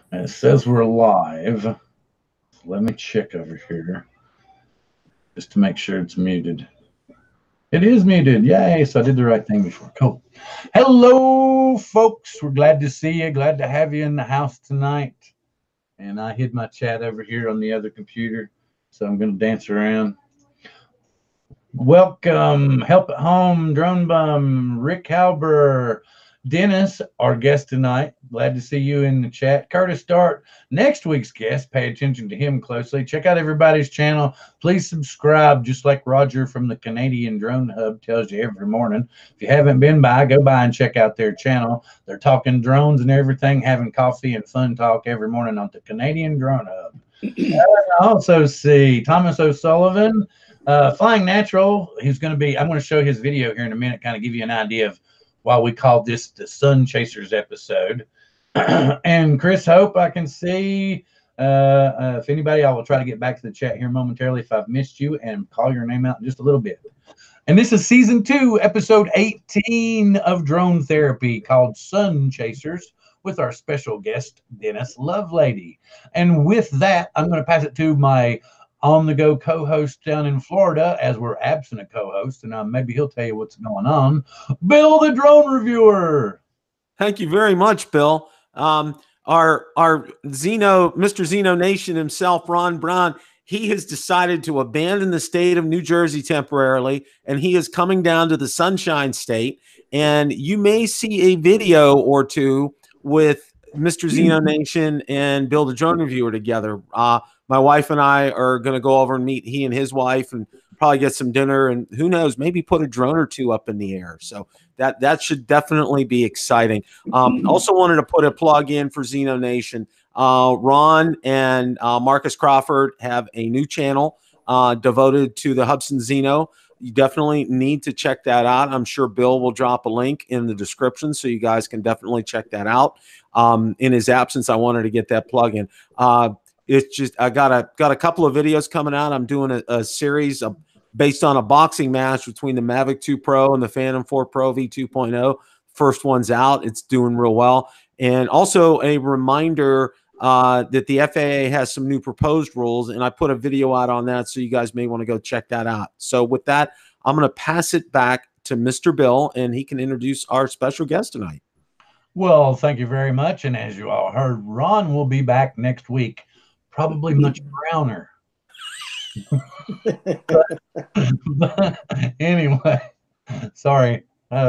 It says we're live. Let me check over here just to make sure it's muted. It is muted. Yay. So I did the right thing before. Cool. Hello, folks. We're glad to see you. Glad to have you in the house tonight. And I hid my chat over here on the other computer. So I'm going to dance around. Welcome. Help at Home, Drone Bum, Rick Halber, Dennis, our guest tonight. Glad to see you in the chat. Curtis Dart, next week's guest. Pay attention to him closely. Check out everybody's channel. Please subscribe, just like Roger from the Canadian Drone Hub tells you every morning. If you haven't been by, go by and check out their channel. They're talking drones and everything, having coffee and fun talk every morning on the Canadian Drone Hub. I also see Thomas O'Sullivan, Flying Natural. He's going to be, I'm going to show his video here in a minute, kind of give you an idea of why we called this the Sunchasers episode. And Chris Hope, I can see. If anybody, I will try to get back to the chat here momentarily if I've missed you and call your name out in just a little bit. And this is season 2, episode 18 of Drone Therapy, called Sunchasers, with our special guest, Dennis Lovelady. And with that, I'm going to pass it to my on-the-go co-host down in Florida, as we're absent a co-host, and maybe he'll tell you what's going on. Bill, the drone reviewer. Thank you very much, Bill. Our Zeno, Mr. Zeno Nation himself, Ron Braun, he has decided to abandon the state of New Jersey temporarily, and he is coming down to the Sunshine State. And you may see a video or two with Mr. Zeno Nation and Bill the Drone Reviewer together. My wife and I are going to go over and meet he and his wife and probably get some dinner, and who knows, maybe put a drone or two up in the air. So that should definitely be exciting. Also wanted to put a plug in for Zeno Nation. Ron and Marcus Crawford have a new channel devoted to the Hubsan Zeno. You definitely need to check that out. I'm sure Bill will drop a link in the description, so you guys can definitely check that out. In his absence, I wanted to get that plug in. It's just I got a couple of videos coming out. I'm doing a series based on a boxing match between the Mavic 2 Pro and the Phantom 4 Pro V2.0. First one's out. It's doing real well. And also a reminder that the FAA has some new proposed rules, and I put a video out on that, so you guys may want to go check that out. So with that, I'm going to pass it back to Mr. Bill, and he can introduce our special guest tonight. Well, thank you very much. And as you all heard, Ron will be back next week, probably much browner. but anyway, sorry,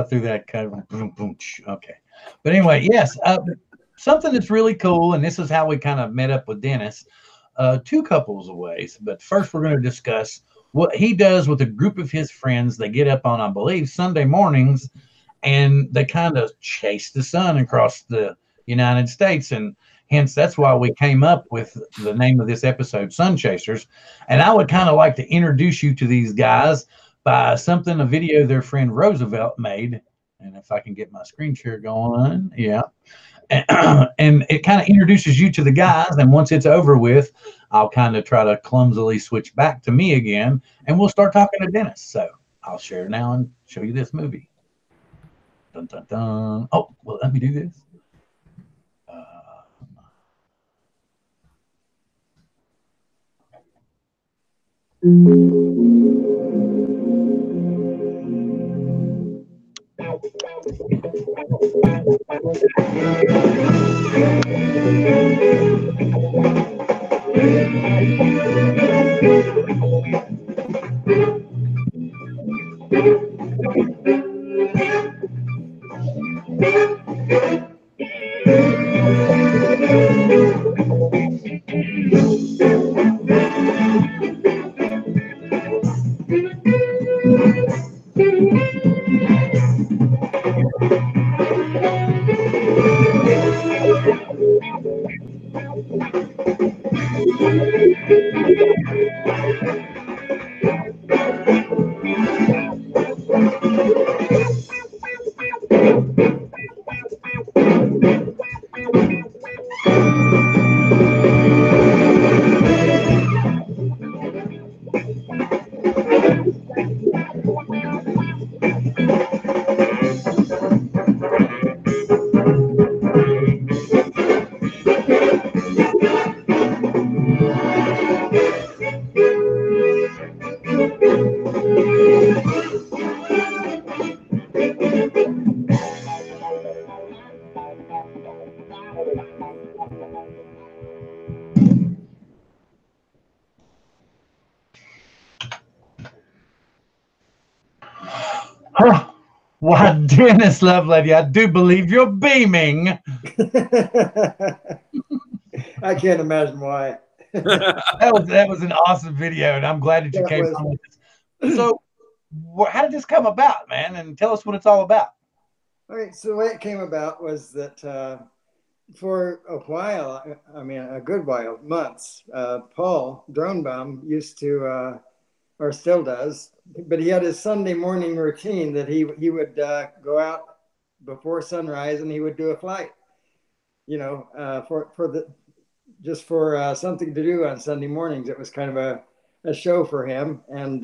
through that kind of boom, boom, okay. But anyway, yes, something that's really cool, and this is how we kind of met up with Dennis, 2 couples of ways. But first, we're going to discuss what he does with a group of his friends. They get up on, I believe, Sunday mornings, and they kind of chase the sun across the United States, and hence that's why we came up with the name of this episode, Sunchasers. And I would kind of like to introduce you to these guys by a video their friend Roosevelt made. And if I can get my screen share going, yeah. And it kind of introduces you to the guys. And once it's over with, I'll kind of try to clumsily switch back to me again, and we'll start talking to Dennis. So I'll share now and show you this movie. Dun, dun, dun. Oh, well, let me do this. Huh. Why, Dennis Lovelady, I do believe you're beaming. I can't imagine why. That was an awesome video, and I'm glad that you came on with this. So, how did this come about, man? And tell us what it's all about. All right. So the way it came about was that for a while, I mean, a good while, months, Paul Dronebum used to, or still does, but he had his Sunday morning routine that he would go out before sunrise and he would do a flight, you know, just for something to do on Sunday mornings. It was kind of a show for him, and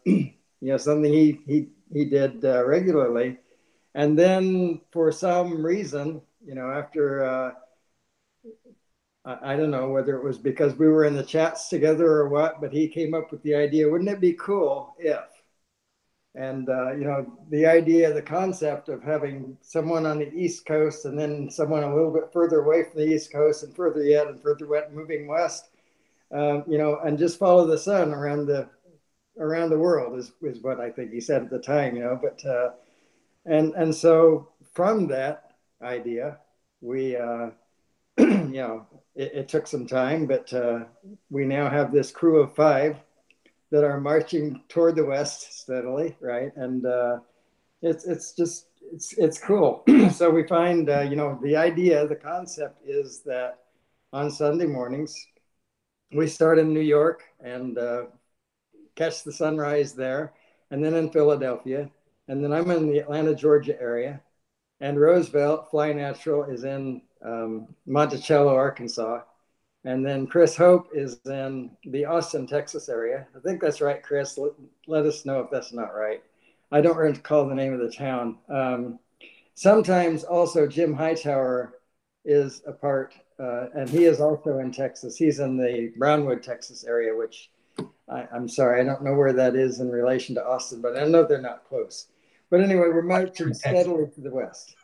you know, something he did regularly. And then for some reason, you know, after I don't know whether it was because we were in the chats together or what, but he came up with the idea, wouldn't it be cool if? And, you know, the idea, the concept of having someone on the East Coast and then someone a little bit further away from the East Coast and further yet and further wet, moving west, you know, and just follow the sun around the world is what I think he said at the time, you know, but, and so from that idea, we, you know, it took some time, but we now have this crew of 5 that are marching toward the west steadily, right? And it's cool. So we find, you know, the idea, the concept is that on Sunday mornings, we start in New York and catch the sunrise there, and then in Philadelphia, and then I'm in the Atlanta, Georgia area, and Roosevelt Fly Natural is in Monticello, Arkansas. And then Chris Hope is in the Austin, Texas area. I think that's right, Chris. Let us know if that's not right. I don't recall the name of the town. Sometimes also Jim Hightower is a part, and he is also in Texas. He's in the Brownwood, Texas area, which I'm sorry, I don't know where that is in relation to Austin, but I know they're not close. But anyway, we're marching steadily to the west.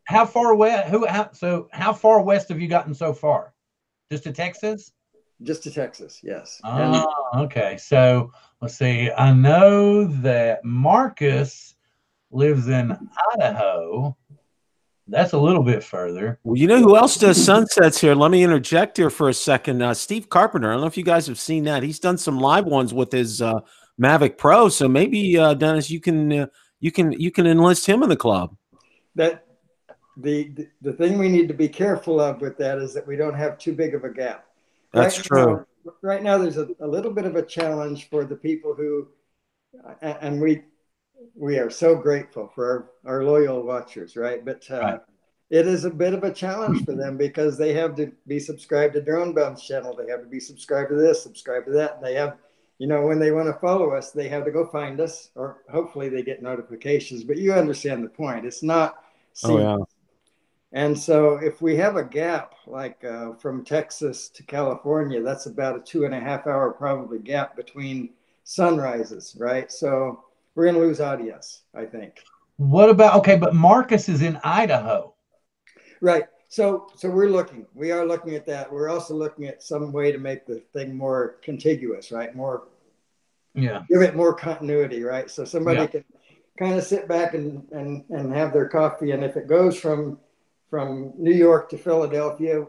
How far west? How far west have you gotten so far? Just to Texas? Just to Texas, yes. Oh, okay. So let's see. I know that Marcus lives in Idaho. That's a little bit further. Well, you know who else does sunsets here? Let me interject here for a second. Steve Carpenter. I don't know if you guys have seen that. He's done some live ones with his Mavic Pro. So maybe Dennis, you can enlist him in the club. That the thing we need to be careful of with that is that we don't have too big of a gap. That's true. Right now, there's a little bit of a challenge for the people who, and we are so grateful for our loyal watchers, right? But right. It is a bit of a challenge for them because they have to be subscribed to Drone Bum's channel. They have to be subscribed to this, subscribed to that. And they have, you know, when they want to follow us, they have to go find us, or hopefully they get notifications. But you understand the point. It's not seamless. Oh, yeah. And so if we have a gap like from Texas to California, that's about a 2.5 hour probably gap between sunrises, right? So we're going to lose audience, I think. What about, okay, but Marcus is in Idaho. Right. So we are looking at that. We're also looking at some way to make the thing more contiguous, right? Give it more continuity, right? So somebody can kind of sit back and have their coffee. And if it goes from New York to Philadelphia,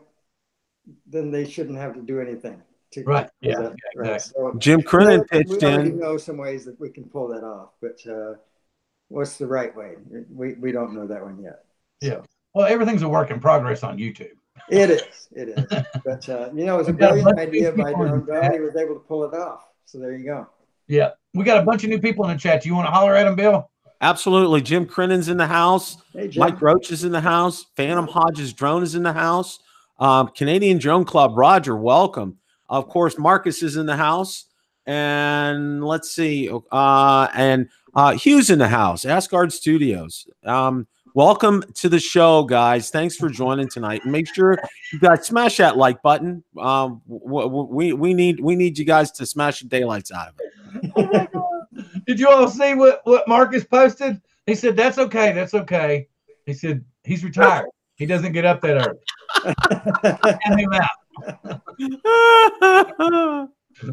then they shouldn't have to do anything. Right. Right. So Jim Crennan pitched in. We know some ways that we can pull that off, but what's the right way? We don't know that one yet. So. Yeah. Well, everything's a work in progress on YouTube. It is. But you know, it was a brilliant idea by Drone Bum. He was able to pull it off. So there you go. Yeah. We got a bunch of new people in the chat. You want to holler at them, Bill? Absolutely. Jim Crennan's in the house. Hey, Jim. Mike Roach is in the house. Phantom Hodges Drone is in the house. Canadian Drone Club, Roger, welcome. Of course, Marcus is in the house. And let's see. Hugh's in the house. Asgard Studios. Welcome to the show, guys. Thanks for joining tonight. Make sure you guys smash that like button. We need you guys to smash the daylights out of it. Did you all see what Marcus posted? He said, "That's okay. That's okay." He said, "He's retired. He doesn't get up that early." And him out.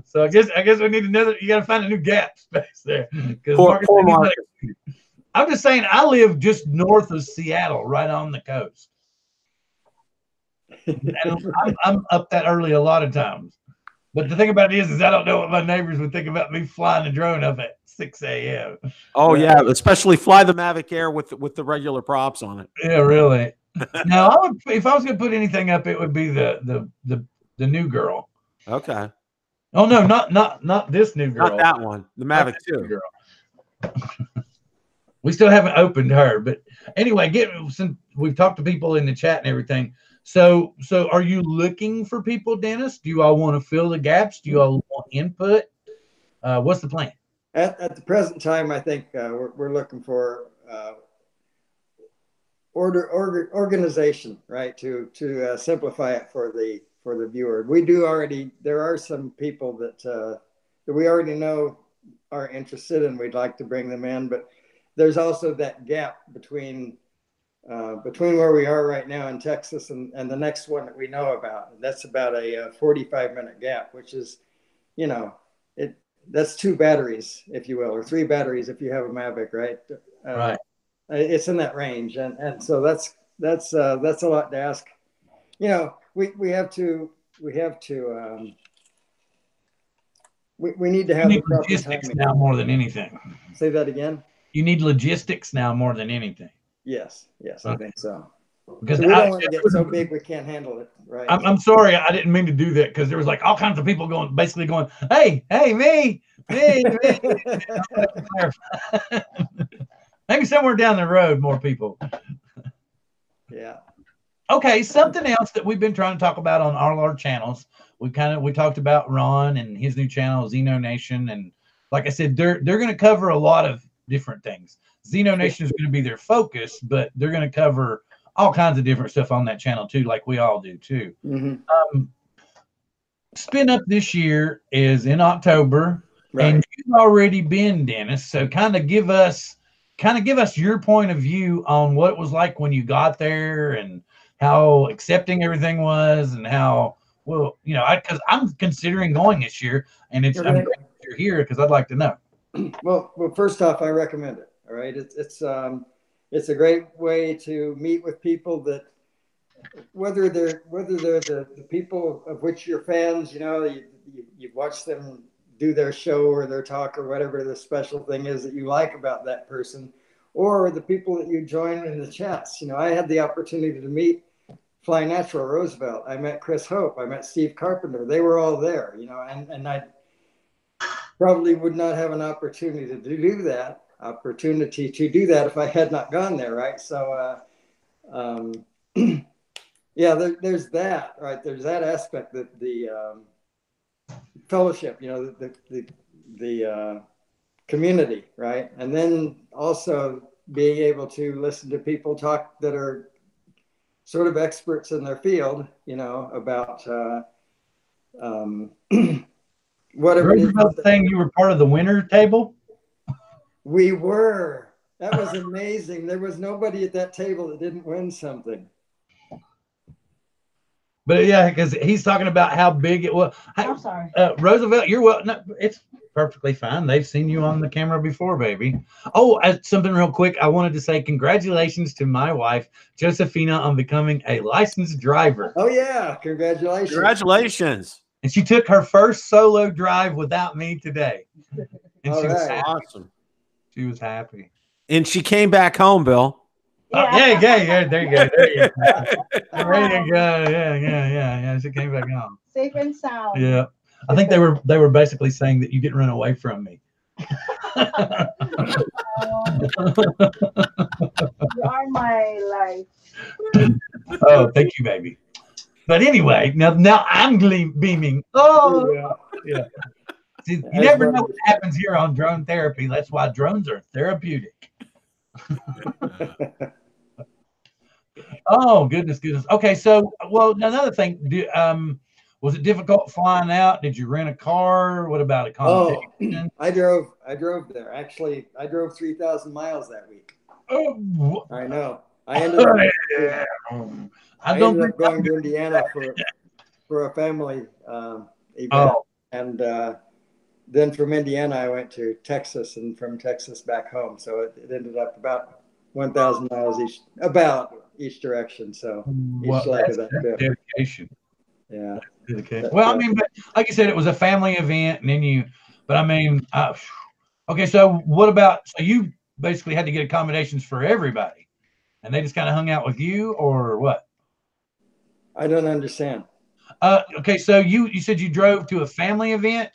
So I guess we need another. You got to find a new gap space there because Marcus. I'm just saying, I live just north of Seattle, right on the coast. And I'm up that early a lot of times. But the thing about it is I don't know what my neighbors would think about me flying a drone up at 6 a.m. Oh yeah, especially fly the Mavic Air with the regular props on it. Yeah, really. Now, I would, if I was going to put anything up, it would be the new girl. Okay. Oh no, not this new girl. Not that one. The Mavic 2. We still haven't opened her, but anyway, since we've talked to people in the chat and everything. So are you looking for people, Dennis? Do you all want to fill the gaps? Do you all want input? What's the plan? At the present time, I think we're looking for organization, right? To simplify it for the viewer. We do already. There are some people that we already know are interested, and we'd like to bring them in. But there's also that gap between where we are right now in Texas and the next one that we know about. And that's about a 45-minute gap, which is, that's 2 batteries, if you will, or 3 batteries if you have a Mavic, right? Right. It's in that range, and so that's a lot to ask. We need to have the proper logistics timing now more than anything. Say that again. You need logistics now more than anything. Yes, I think so. Because we don't want to get so big we can't handle it, right? I'm sorry, I didn't mean to do that because there was like all kinds of people basically going, hey, me. Maybe somewhere down the road, more people. Yeah. Okay, something else that we've been trying to talk about on all our channels. We talked about Ron and his new channel, Xeno Nation, and like I said, they're going to cover a lot of different things. Xeno Nation is going to be their focus, but they're going to cover all kinds of different stuff on that channel too, like we all do too. Mm-hmm. Spin Up this year is in October, right. And you've already been, Dennis. So kind of give us your point of view on what it was like when you got there and how accepting everything was, and how because I'm considering going this year, and I'm glad you're here because I'd like to know. Well, first off, I recommend it. All right, it's a great way to meet with people that whether they're the people of which you're fans, you've watched them do their show or their talk or whatever the special thing is that you like about that person, or the people that you join in the chats. I had the opportunity to meet Fly Natural Roosevelt. I met Chris Hope. I met Steve Carpenter. They were all there, and I probably would not have an opportunity to do that if I had not gone there, right? So, yeah, there's that, right? There's that aspect, that the fellowship, the community, right? And then also being able to listen to people talk that are sort of experts in their field, about whatever. Roosevelt saying you were part of the winner table? We were. That was amazing. There was nobody at that table that didn't win something. But yeah, because he's talking about how big it was. I'm sorry. Roosevelt, you're well. No, it's perfectly fine. They've seen you on the camera before, baby. Oh, something real quick. I wanted to say congratulations to my wife, Josephina, on becoming a licensed driver. Oh, yeah. Congratulations. Congratulations. And she took her first solo drive without me today. And All she was right. Awesome. She was happy. And she came back home, Bill. Yeah. Yeah. There you go. There you go. There you go. Yeah. She came back home. Safe and sound. Yeah. I think they were basically saying that you didn't run away from me. You are my life. Oh, thank you, baby. But anyway, now I'm beaming. Oh, yeah. See, you never know what happens here on Drone Therapy. That's why drones are therapeutic. Oh, goodness. Okay, so, well, another thing. Was it difficult flying out? Did you rent a car? What about accommodation? I drove there. Actually, I drove 3,000 miles that week. I know. I ended up, I I don't ended think up going to Indiana for a family event, Oh, and then from Indiana I went to Texas, and from Texas back home. So it ended up about 1,000 miles each direction. So each well, leg of that's that trip. dedication. Yeah. Dedication. But, Well, I mean, but like you said, it was a family event, and then but I mean, okay. So what about? So you basically had to get accommodations for everybody, and they just kind of hung out with you, or what? I don't understand. Okay. So you said you drove to a family event,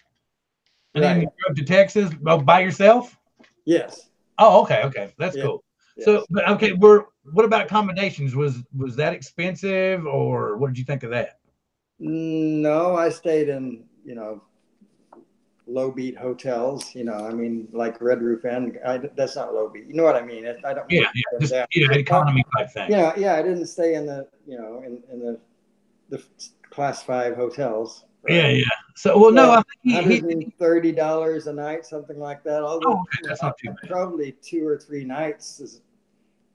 and then Right. you drove to Texas by yourself. Yes. Oh, okay, okay, that's Yes. cool. So, Yes. but okay, what about accommodations? Was that expensive, or what did you think of that? No, I stayed in, low beat hotels, I mean, like Red Roof Inn. That's not low beat. You know what I mean? I don't mean Yeah, to yeah, put them just down. economy type thing. Yeah, I didn't stay in the, in the class 5 hotels, Yeah, right? yeah. So, well, no, So I think $130 a night, something like that. Oh, okay, that's not too bad. Probably 2 or 3 nights,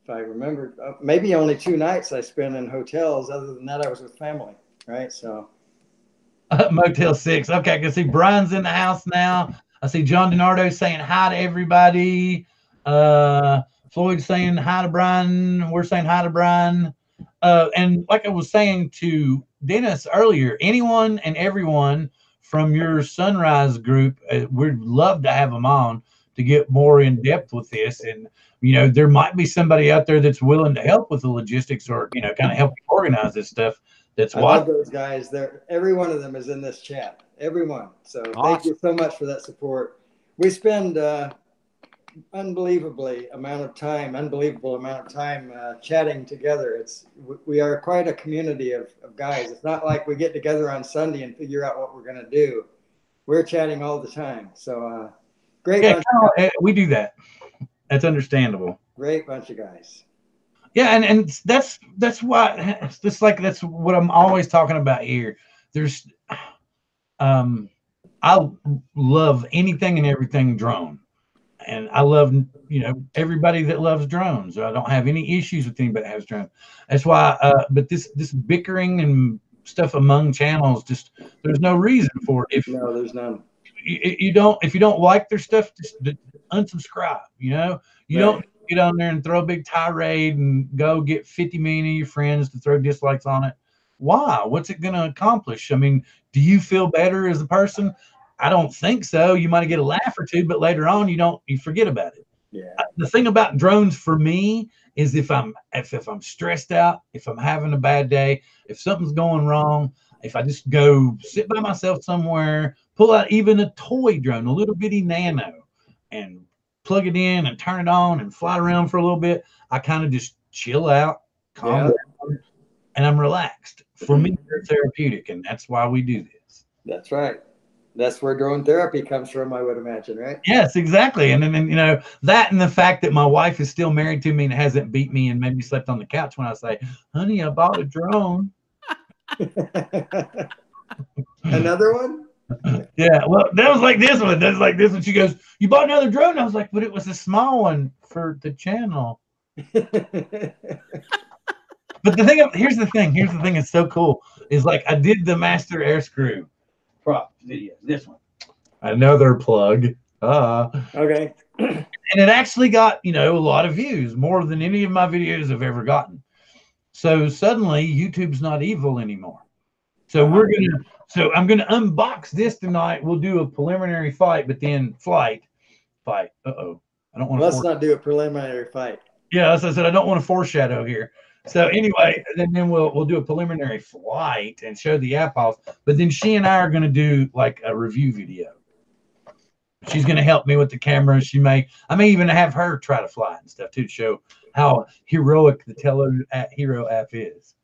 if I remember. Maybe only 2 nights I spent in hotels. Other than that, I was with family, right? So. Motel 6. Okay, I can see Brian's in the house now. I see John DiNardo saying hi to everybody. Floyd saying hi to Brian. We're saying hi to Brian. And like I was saying to Dennis earlier, anyone and everyone from your Sunrise group, we'd love to have them on to get more in depth with this. And, there might be somebody out there that's willing to help with the logistics or, kind of help you organize this stuff. I love those guys. Every one of them is in this chat. Everyone. So thank you so much for that support. We spend unbelievable amount of time chatting together. We are quite a community of guys. It's not like we get together on Sunday and figure out what we're going to do. We're chatting all the time. So great. Yeah, we do that. That's understandable. Great bunch of guys. Yeah, and that's why it's just like that's what I'm always talking about here. There's I love anything and everything drone. And I love, everybody that loves drones. I don't have any issues with anybody that has drones. That's why but this bickering and stuff among channels, just there's no reason for it. No, there's none. If you don't like their stuff, just unsubscribe. You don't get on there and throw a big tirade and go get 50 million of your friends to throw dislikes on it. Why? What's it going to accomplish? I mean, do you feel better as a person? I don't think so. You might get a laugh or two, but later on you forget about it. Yeah. The thing about drones for me is if I'm stressed out, if I'm having a bad day, if something's going wrong, if I just go sit by myself somewhere, pull out even a toy drone, a little bitty nano, and plug it in and turn it on and fly around for a little bit, I kind of just chill out, calm down, and I'm relaxed. For me, they're therapeutic, and that's why we do this. That's right. That's where drone therapy comes from, I would imagine, right? Yes, exactly. And then, that and the fact that my wife is still married to me and hasn't beat me and maybe slept on the couch when I say, honey, I bought a drone. Another one? Yeah, well, that was like this one. That's like this one. She goes, you bought another drone? I was like, but it was a small one for the channel. But here's the thing that's so cool is like I did the Master Air Screw prop video. This one. Another plug. Okay. And it actually got, a lot of views, more than any of my videos have ever gotten. So suddenly YouTube's not evil anymore. So I'm gonna unbox this tonight. We'll do a preliminary fight, but then fight. Uh-oh. I don't want to Let's not do a preliminary fight. Yeah, as I said, I don't want to foreshadow here. So anyway, then we'll do a preliminary flight and show the app off. But then she and I are gonna do like a review video. She's going to help me with the camera. I may even have her try to fly and stuff too, to show how heroic the Hero app is.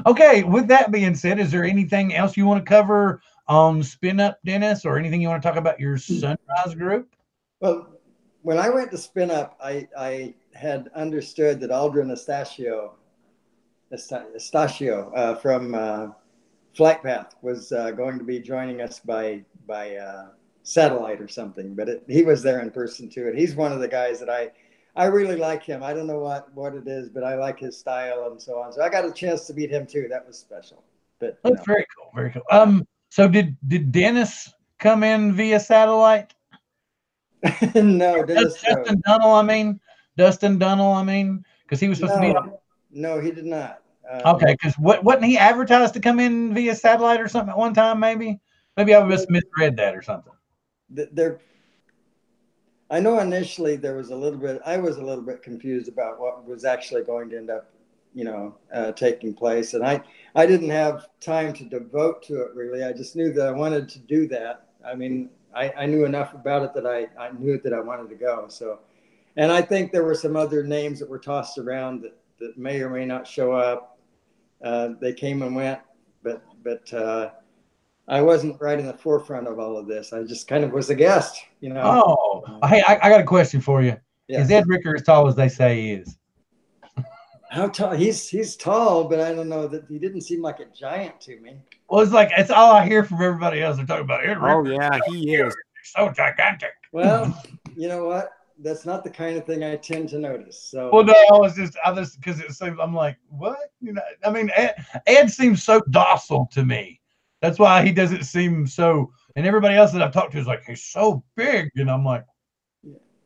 Okay, with that being said, is there anything else you want to cover on Spin Up, Dennis, or anything you want to talk about your Sunrise group? Well, when I went to Spin Up, I had understood that Aldrin Estachio from Flight Path was going to be joining us by satellite or something, but he was there in person too. And he's one of the guys that I really like him. I don't know what it is, but I like his style and so on. So I got a chance to meet him too. That was special. But That's very cool. Very cool. So did Dennis come in via satellite? no, Dennis. Dustin Dunnell, Dustin Dunnell, because he was supposed to be on. No, he did not. Okay, because wasn't he advertised to come in via satellite or something at one time? Maybe I just misread that or something. I know initially there was I was a little bit confused about what was actually going to end up, taking place. And I didn't have time to devote to it really. I just knew that I wanted to do that. I mean, I knew enough about it that I knew that I wanted to go. So, and I think there were some other names that were tossed around that may or may not show up. They came and went, but I wasn't right in the forefront of all of this. I just kind of was a guest, Oh, hey, I got a question for you. Yes. Is Ed Ricker as tall as they say he is? How tall? He's tall, but I don't know that he didn't seem like a giant to me. Well, it's all I hear from everybody else. They're talking about Ed Ricker. Oh yeah, he is so gigantic. Well, you know what? That's not the kind of thing I tend to notice. So. Well, no, I just because it seems I'm like, what? Ed seems so docile to me. That's why he doesn't seem so. And everybody else that I've talked to is like, he's so big, and I'm like.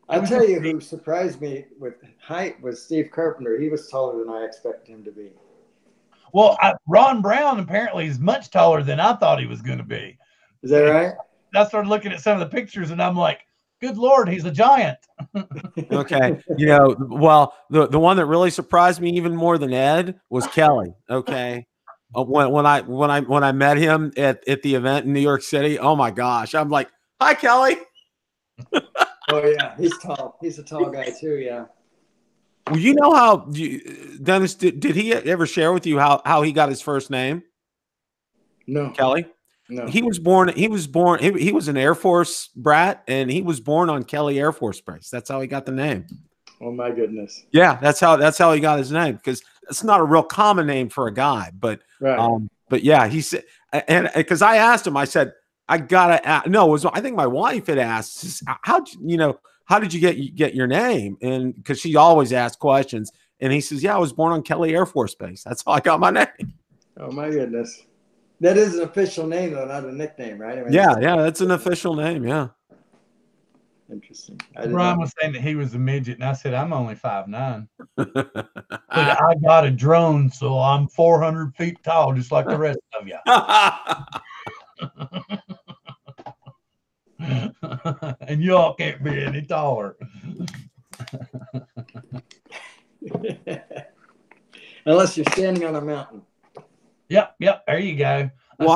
I'll tell you who surprised me with height was Steve Carpenter. He was taller than I expected him to be. Well, Ron Brown apparently is much taller than I thought he was going to be. Is that right? I started looking at some of the pictures, and I'm like, good Lord, he's a giant. Okay. Well, the one that really surprised me even more than Ed was Kelly. Okay. When I met him at the event in New York City, oh my gosh, I'm like, hi, Kelly. Oh yeah, he's tall. He's a tall guy too. Yeah. Well, you know how Dennis did he ever share with you how he got his first name? No, Kelly. No. He was an Air Force brat, and he was born on Kelly Air Force Base. That's how he got the name. Oh my goodness. Yeah, that's how he got his name, because it's not a real common name for a guy. But right. But yeah, he said, and because I asked him, I said, I gotta ask. No, it was, I think my wife had asked, how did you get your name? And because she always asks questions, and he says, yeah, I was born on Kelly Air Force Base. That's how I got my name. Oh my goodness. That is an official name though, not a nickname, right? I mean, yeah, that's an official name. Yeah. Interesting. Brian was saying that he was a midget, and I said, I'm only 5'9". But I got a drone, so I'm 400 feet tall, just like the rest of you. And y'all can't be any taller. Unless you're standing on a mountain. Yep. There you go. Well,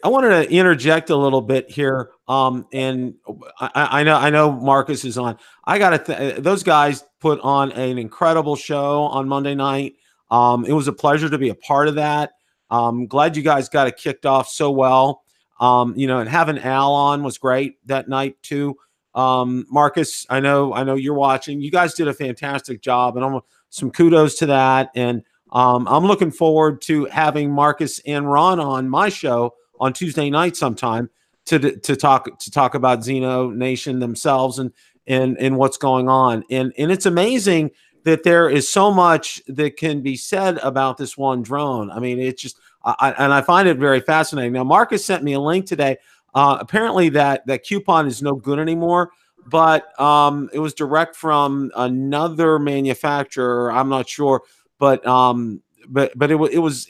I wanted to interject a little bit here. And I know Marcus is on. I got to those guys put on an incredible show on Monday night. It was a pleasure to be a part of that. Glad you guys got it kicked off so well. And having Al on was great that night too. Marcus, I know you're watching. You guys did a fantastic job, and some kudos to that. And I'm looking forward to having Marcus and Ron on my show on Tuesday night sometime to talk about Xeno Nation themselves and what's going on. And it's amazing that there is so much that can be said about this one drone. I mean, it's just I find it very fascinating. Now, Marcus sent me a link today. Apparently that coupon is no good anymore, but it was direct from another manufacturer. I'm not sure. But it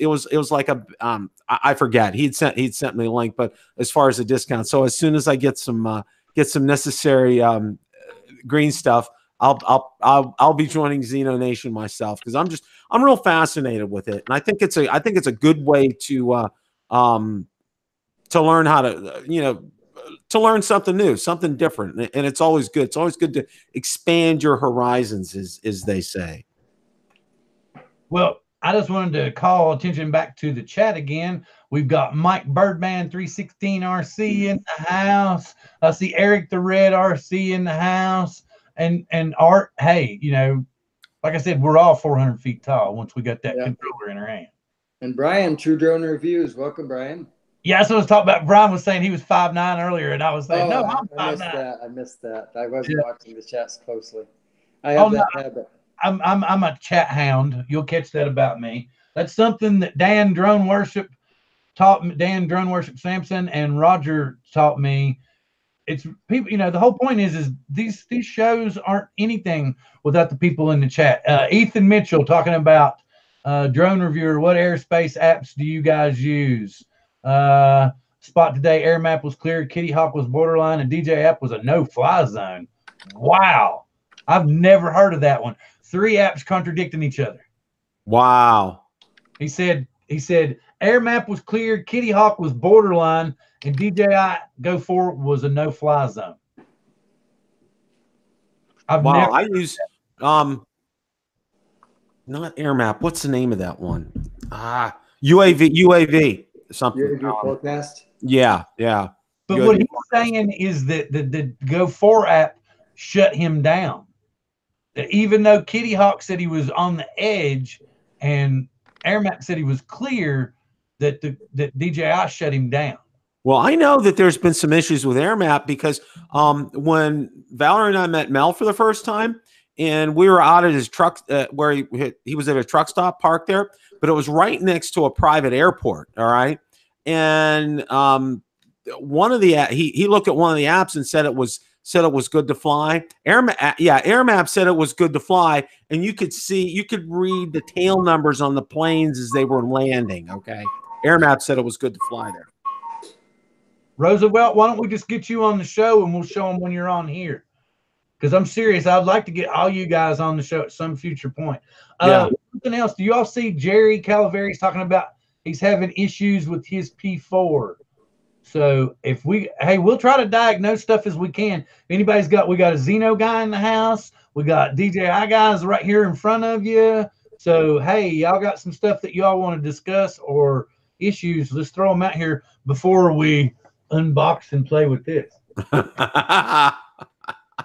was like I forget. He'd sent me a link, but as far as the discount, so as soon as I get some necessary green stuff, I'll be joining Xeno Nation myself, because I'm real fascinated with it, and I think it's a good way to learn how to learn something new, something different, and it's always good. It's always good to expand your horizons, as they say. Well, I just wanted to call attention back to the chat again. We've got Mike Birdman 316 RC in the house. I see Eric the Red RC in the house. And Art, hey, like I said, we're all 400 feet tall once we got that controller in our hand. And Brian, True Drone Reviews. Welcome, Brian. Yeah, so I was talking about, Brian was saying he was 5'9" earlier, and I was saying, no, I'm 5'9". I missed that. I wasn't watching the chats closely. I have Oh, no, that habit. I'm a chat hound. You'll catch that about me. That's something that Dan Drone Worship taught me. Dan Drone Worship Sampson and Roger taught me. It's people, the whole point is these shows aren't anything without the people in the chat. Ethan Mitchell talking about drone reviewer. What airspace apps do you guys use? Spot today, air map was clear, Kitty Hawk was borderline, and DJ app was a no-fly zone. Wow, I've never heard of that one. 3 apps contradicting each other. Wow. He said air map was clear, Kitty Hawk was borderline, and DJI Go 4 was a no-fly zone. Wow, I use not air map. What's the name of that one? UAV something. UAV forecast. Yeah. But UAV what he's forecast. saying is that the Go 4 app shut him down. That even though Kitty Hawk said he was on the edge and AirMap said he was clear, that DJI shut him down. Well, I know that there's been some issues with AirMap because when Valerie and I met Mel for the first time, and we were out at his truck where he was at a truck stop parked there, but it was right next to a private airport. All right, and one of the he looked at one of the apps and said it was good to fly. AirMap said it was good to fly, and you could read the tail numbers on the planes as they were landing. Okay, AirMap said it was good to fly there. Roosevelt, why don't we just get you on the show and we'll show them when you're on here? Because I'm serious. I'd like to get all you guys on the show at some future point. Something else. Do you all see Jerry Calaveri's talking about he's having issues with his P4? So we'll try to diagnose stuff as we can. We got a Xeno guy in the house. We got DJI guys right here in front of you. So, hey, y'all got some stuff that y'all want to discuss or issues. Let's throw them out here before we unbox and play with this.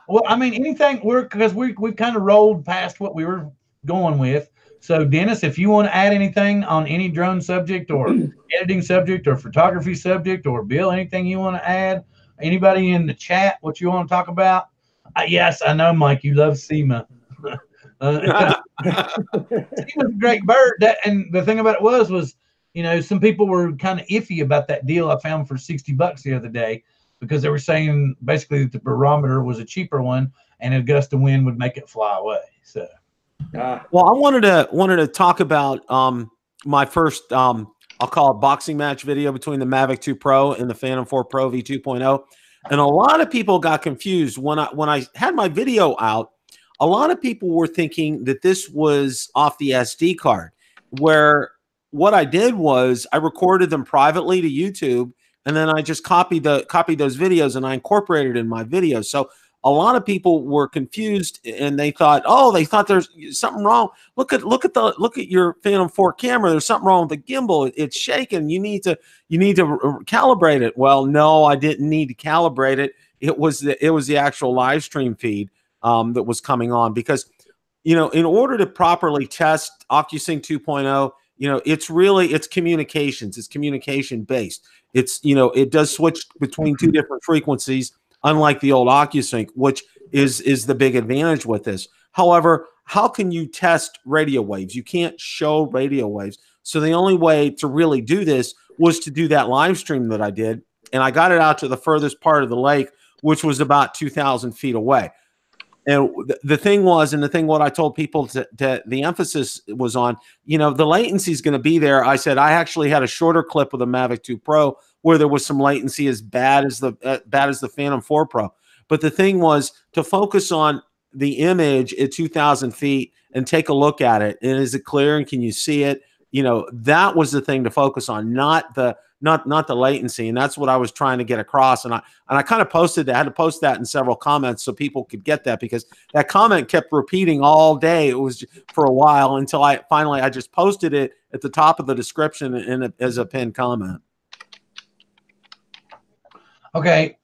Well, I mean, anything because we've kind of rolled past what we were going with. So, Dennis, if you want to add anything on any drone subject or editing subject or photography subject, or Bill, anything you want to add, anybody in the chat, what you want to talk about? Yes, I know, Mike, you love SEMA. SEMA's a great bird. And the thing about it was, some people were kind of iffy about that deal I found for $60 the other day, because they were saying basically that the barometer was a cheaper one and a gust of wind would make it fly away. So, well, I wanted to talk about my first I'll call it boxing match video between the Mavic 2 Pro and the Phantom 4 Pro V2.0, and a lot of people got confused when I had my video out. A lot of people were thinking that this was off the SD card, where what I did was I recorded them privately to YouTube, and then I just copied those videos and I incorporated it in my video. So a lot of people were confused, and they thought there's something wrong. Look at your Phantom 4 camera. There's something wrong with the gimbal. It's shaking. You need to calibrate it. Well, no, I didn't need to calibrate it. It was the actual live stream feed that was coming on, because in order to properly test OcuSync 2.0, it's communications. It's communication based. It does switch between 2 different frequencies, unlike the old OcuSync, which is the big advantage with this. However, how can you test radio waves? You can't show radio waves. So the only way to really do this was to do that live stream that I did. And I got it out to the furthest part of the lake, which was about 2,000 feet away. And the thing what I told people the emphasis was on, the latency is going to be there. I said I actually had a shorter clip with the Mavic 2 Pro where there was some latency as bad as the Phantom 4 Pro. But the thing was to focus on the image at 2,000 feet and take a look at it. And is it clear? And can you see it? That was the thing to focus on, not the latency. And that's what I was trying to get across. And I kind of posted that. I had to post that in several comments so people could get that, because that comment kept repeating all day. It was for a while until I just posted it at the top of the description as a pinned comment. Okay.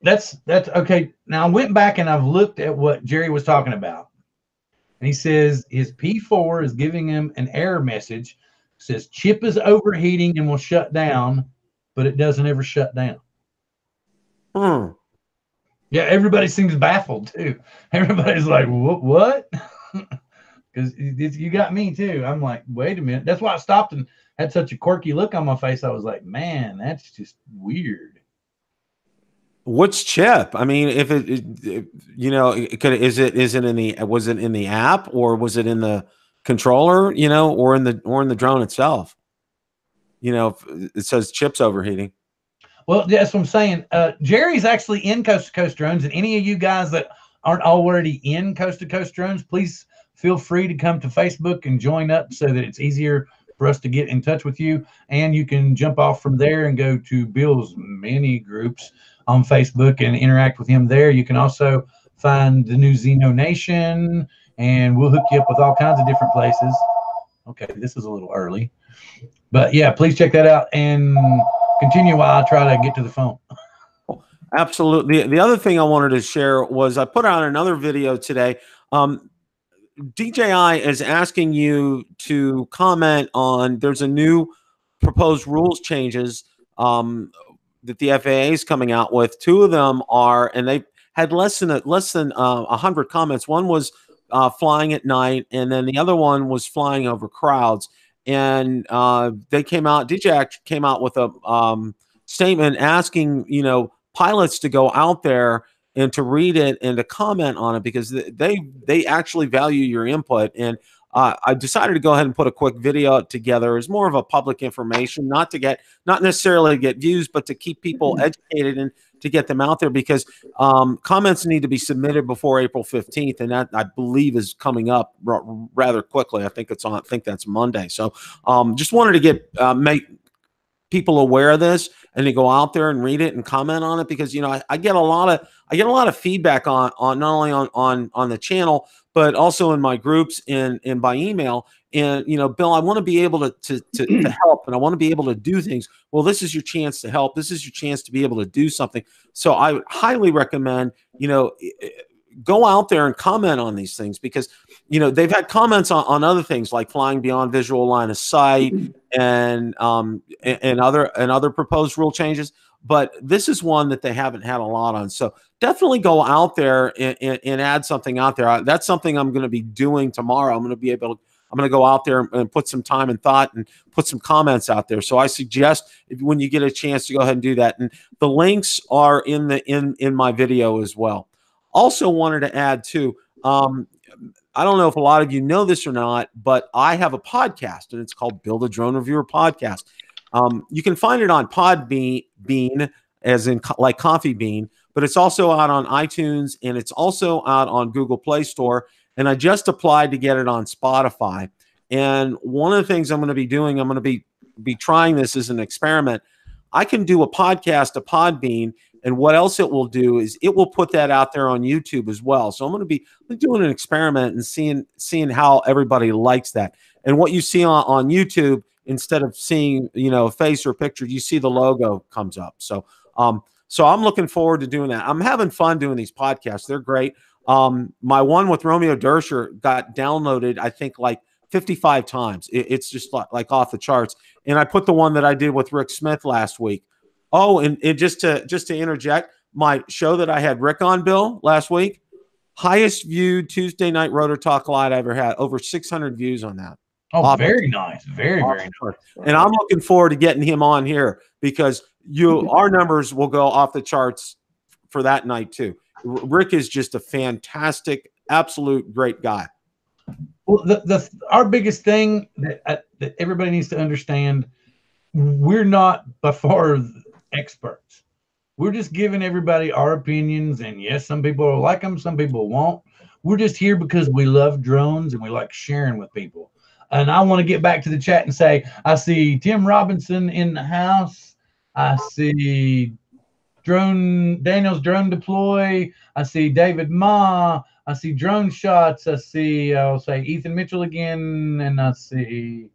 That's okay. Now I went back and I've looked at what Jerry was talking about. And he says his P4 is giving him an error message. It says chip is overheating and will shut down, but it doesn't ever shut down. Yeah, everybody seems baffled too. Everybody's like, what? Because you got me too. I'm like, wait a minute. That's why I stopped and had such a quirky look on my face. I was like, man, that's just weird. Which chip? I mean, if you know, is it in the, was it in the app, or was it in the controller, you know, or in the drone itself? You know, it says chips overheating. Well, that's what I'm saying. Jerry's actually in Coast to Coast Drones, and any of you guys that aren't already in Coast to Coast Drones, please feel free to come to Facebook and join up so that it's easier for us to get in touch with you. And you can jump off from there and go to Bill's many groups on Facebook and interact with him there. You can also find the new Xeno Nation, and we'll hook you up with all kinds of different places. Okay, this is a little early, but yeah, please check that out and continue while I try to get to the phone. Absolutely. The other thing I wanted to share was I put out another video today. DJI is asking you to comment on, there's a new proposed rules changes that the FAA is coming out with. Two of them are, and they had less than 100 comments. One was flying at night, and then the other one was flying over crowds. And they came out, DJI came out with a statement asking, you know, pilots to go out there and to read it and to comment on it, because they actually value your input. And I decided to go ahead and put a quick video together as more of a public information, not necessarily to get views, but to keep people educated and to get them out there, because comments need to be submitted before April 15th, and that, I believe, is coming up rather quickly. I think that's Monday. So just wanted to get make people aware of this and to go out there and read it and comment on it, because, you know, I get a lot of feedback on not only on the channel, but also in my groups and by email. And, you know, Bill, I want to be able to help, and I want to be able to do things. Well, this is your chance to help. This is your chance to be able to do something. So I would highly recommend, you know, go out there and comment on these things, because, you know, they've had comments on other things like flying beyond visual line of sight and other proposed rule changes. But this is one that they haven't had a lot on. So definitely go out there and add something out there. That's something I'm going to be doing tomorrow. I'm going to go out there and put some time and thought and put some comments out there. So I suggest, when you get a chance, to go ahead and do that. And the links are in my video as well. Also wanted to add too, I don't know if a lot of you know this or not, but I have a podcast, and it's called Build a Drone Reviewer Podcast. You can find it on Podbean, as in like Coffee Bean, but it's also out on iTunes, and it's also out on Google Play Store. And I just applied to get it on Spotify. And one of the things I'm going to be doing, I'm going to be trying this as an experiment. I can do a podcast to Podbean, and what else it will do is it will put that out there on YouTube as well. So I'm going to be doing an experiment and seeing how everybody likes that. And what you see on YouTube, instead of seeing, you know, a face or a picture, you see the logo comes up. So so I'm looking forward to doing that. I'm having fun doing these podcasts. They're great. My one with Romeo Dersher got downloaded, I think, like 55 times. It's just like off the charts. And I put the one that I did with Rick Smith last week. Oh, and just to interject, my show that I had Rick on, Bill, last week, highest viewed Tuesday night Rotor Talk Live I ever had, over 600 views on that. Oh, very nice. Very nice. And I'm looking forward to getting him on here, because our numbers will go off the charts for that night too. Rick is just a fantastic, absolute great guy. Well, our biggest thing that everybody needs to understand, we're not by far experts. We're just giving everybody our opinions, and yes, some people will like them, some people won't. We're just here because we love drones and we like sharing with people. And I want to get back to the chat and say, I see Tim Robinson in the house. I see Daniel's Drone Deploy. I see David Ma. I see Drone Shots. I see, I'll say Ethan Mitchell again. And I see,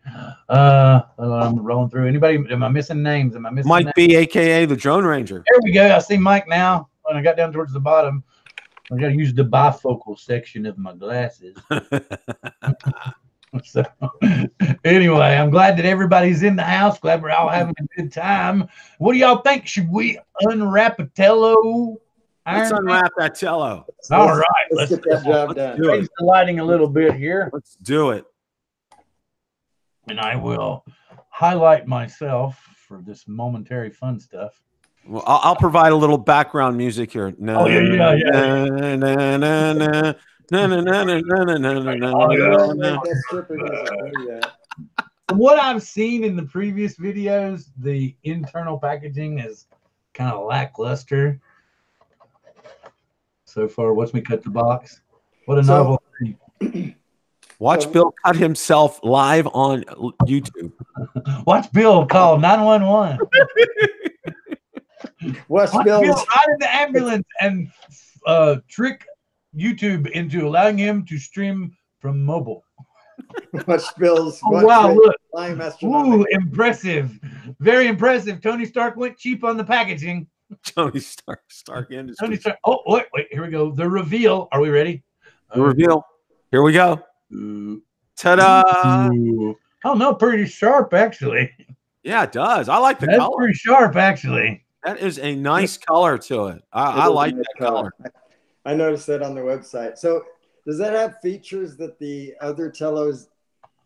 I'm rolling through. Anybody, am I missing names? Mike B, AKA the Drone Ranger. There we go. I see Mike now. When I got down towards the bottom, I got to use the bifocal section of my glasses. So anyway, I'm glad that everybody's in the house. Glad we're all having a good time. What do y'all think? Should we unwrap a tello? Let's Iron Man. unwrap that Tello. All right, Let's get that job done. do it. Raise the lighting a little bit here, Let's do it. and I will highlight myself for this momentary fun stuff. Well, I'll provide a little background music here. No, Oh, yeah. That stripper music. Do that. From what I've seen in the previous videos, the internal packaging is kind of lackluster so far. Watch me cut the box. What a novel thing. Watch Bill cut himself live on YouTube. Watch Bill call 911. Watch Watch Bill. Bill ride in the ambulance and trick YouTube into allowing him to stream from mobile. Watch Bill's. Oh, wow, look. Flying Ooh, impressive. Very impressive. Tony Stark went cheap on the packaging. Tony Stark Industries. Tony Stark. Oh, wait, here we go. The reveal. Are we ready? The reveal. Here we go. Ta-da! Ooh. Oh, no, pretty sharp, actually. Yeah, it does. I like the That's color. pretty sharp, actually. That is a nice color to it. I like that color. I noticed that on the website. So does that have features that the other Tellos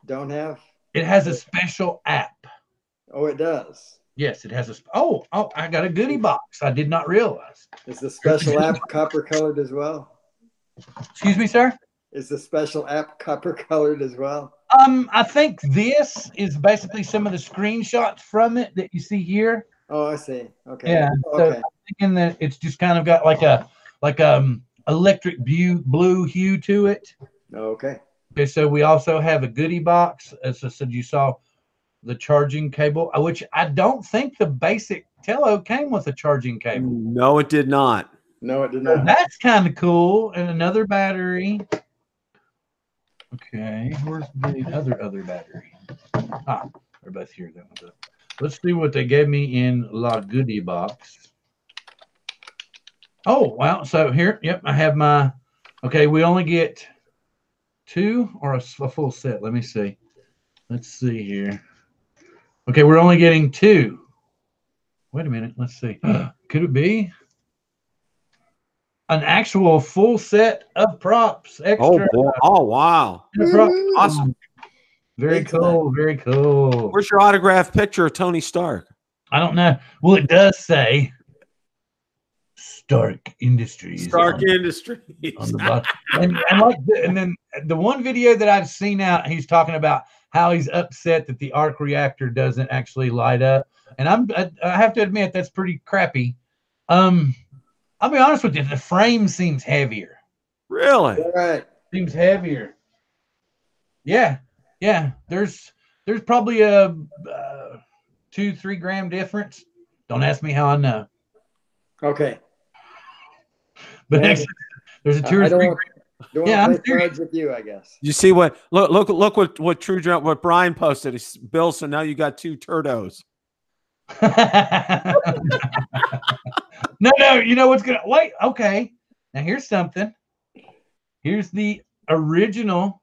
don't have? It has a special app. Oh, it does. Yes, it has a. Oh, I got a goodie box. I did not realize. Is the special app copper colored as well? Excuse me, sir? Is the special app copper colored as well? I think this is basically some of the screenshots from it that you see here. Oh, I see. Okay. Yeah. So Okay. I'm thinking that it's just kind of got like electric blue hue to it. Okay. Okay. So we also have a goodie box. As I said, you saw the charging cable, which I don't think the basic Tello came with a charging cable. No, it did not. No, it did So not. that's kind of cool. And another battery. Okay, where's the other battery? Ah, they're both here. That one's up. Let's see what they gave me in La Goodie box. Oh, wow. So here, yep, I have my, okay, we only get 2 or a full set. Let me see. Let's see here. Okay, we're only getting 2. Wait a minute. Let's see. Could it be an actual full set of props? Extra. Oh wow. Awesome. Very cool. Very cool. Where's your autographed picture of Tony Stark? I don't know. Well, it does say Stark Industries. Stark Industries. On the bottom. And then the one video that I've seen out, he's talking about how he's upset that the arc reactor doesn't actually light up. And I have to admit that's pretty crappy. I'll be honest with you, the frame seems heavier. Really? All right. Seems heavier. Yeah. There's probably a 2-3 gram difference. Don't ask me how I know. Okay. But actually, there's a 2 or 3 gram. Yeah, I'm serious with you, I guess. You see what? Look what Brian posted. It's Bill. So now you got 2 turdos. No. You know what's gonna wait? Okay. Now here's something. Here's the original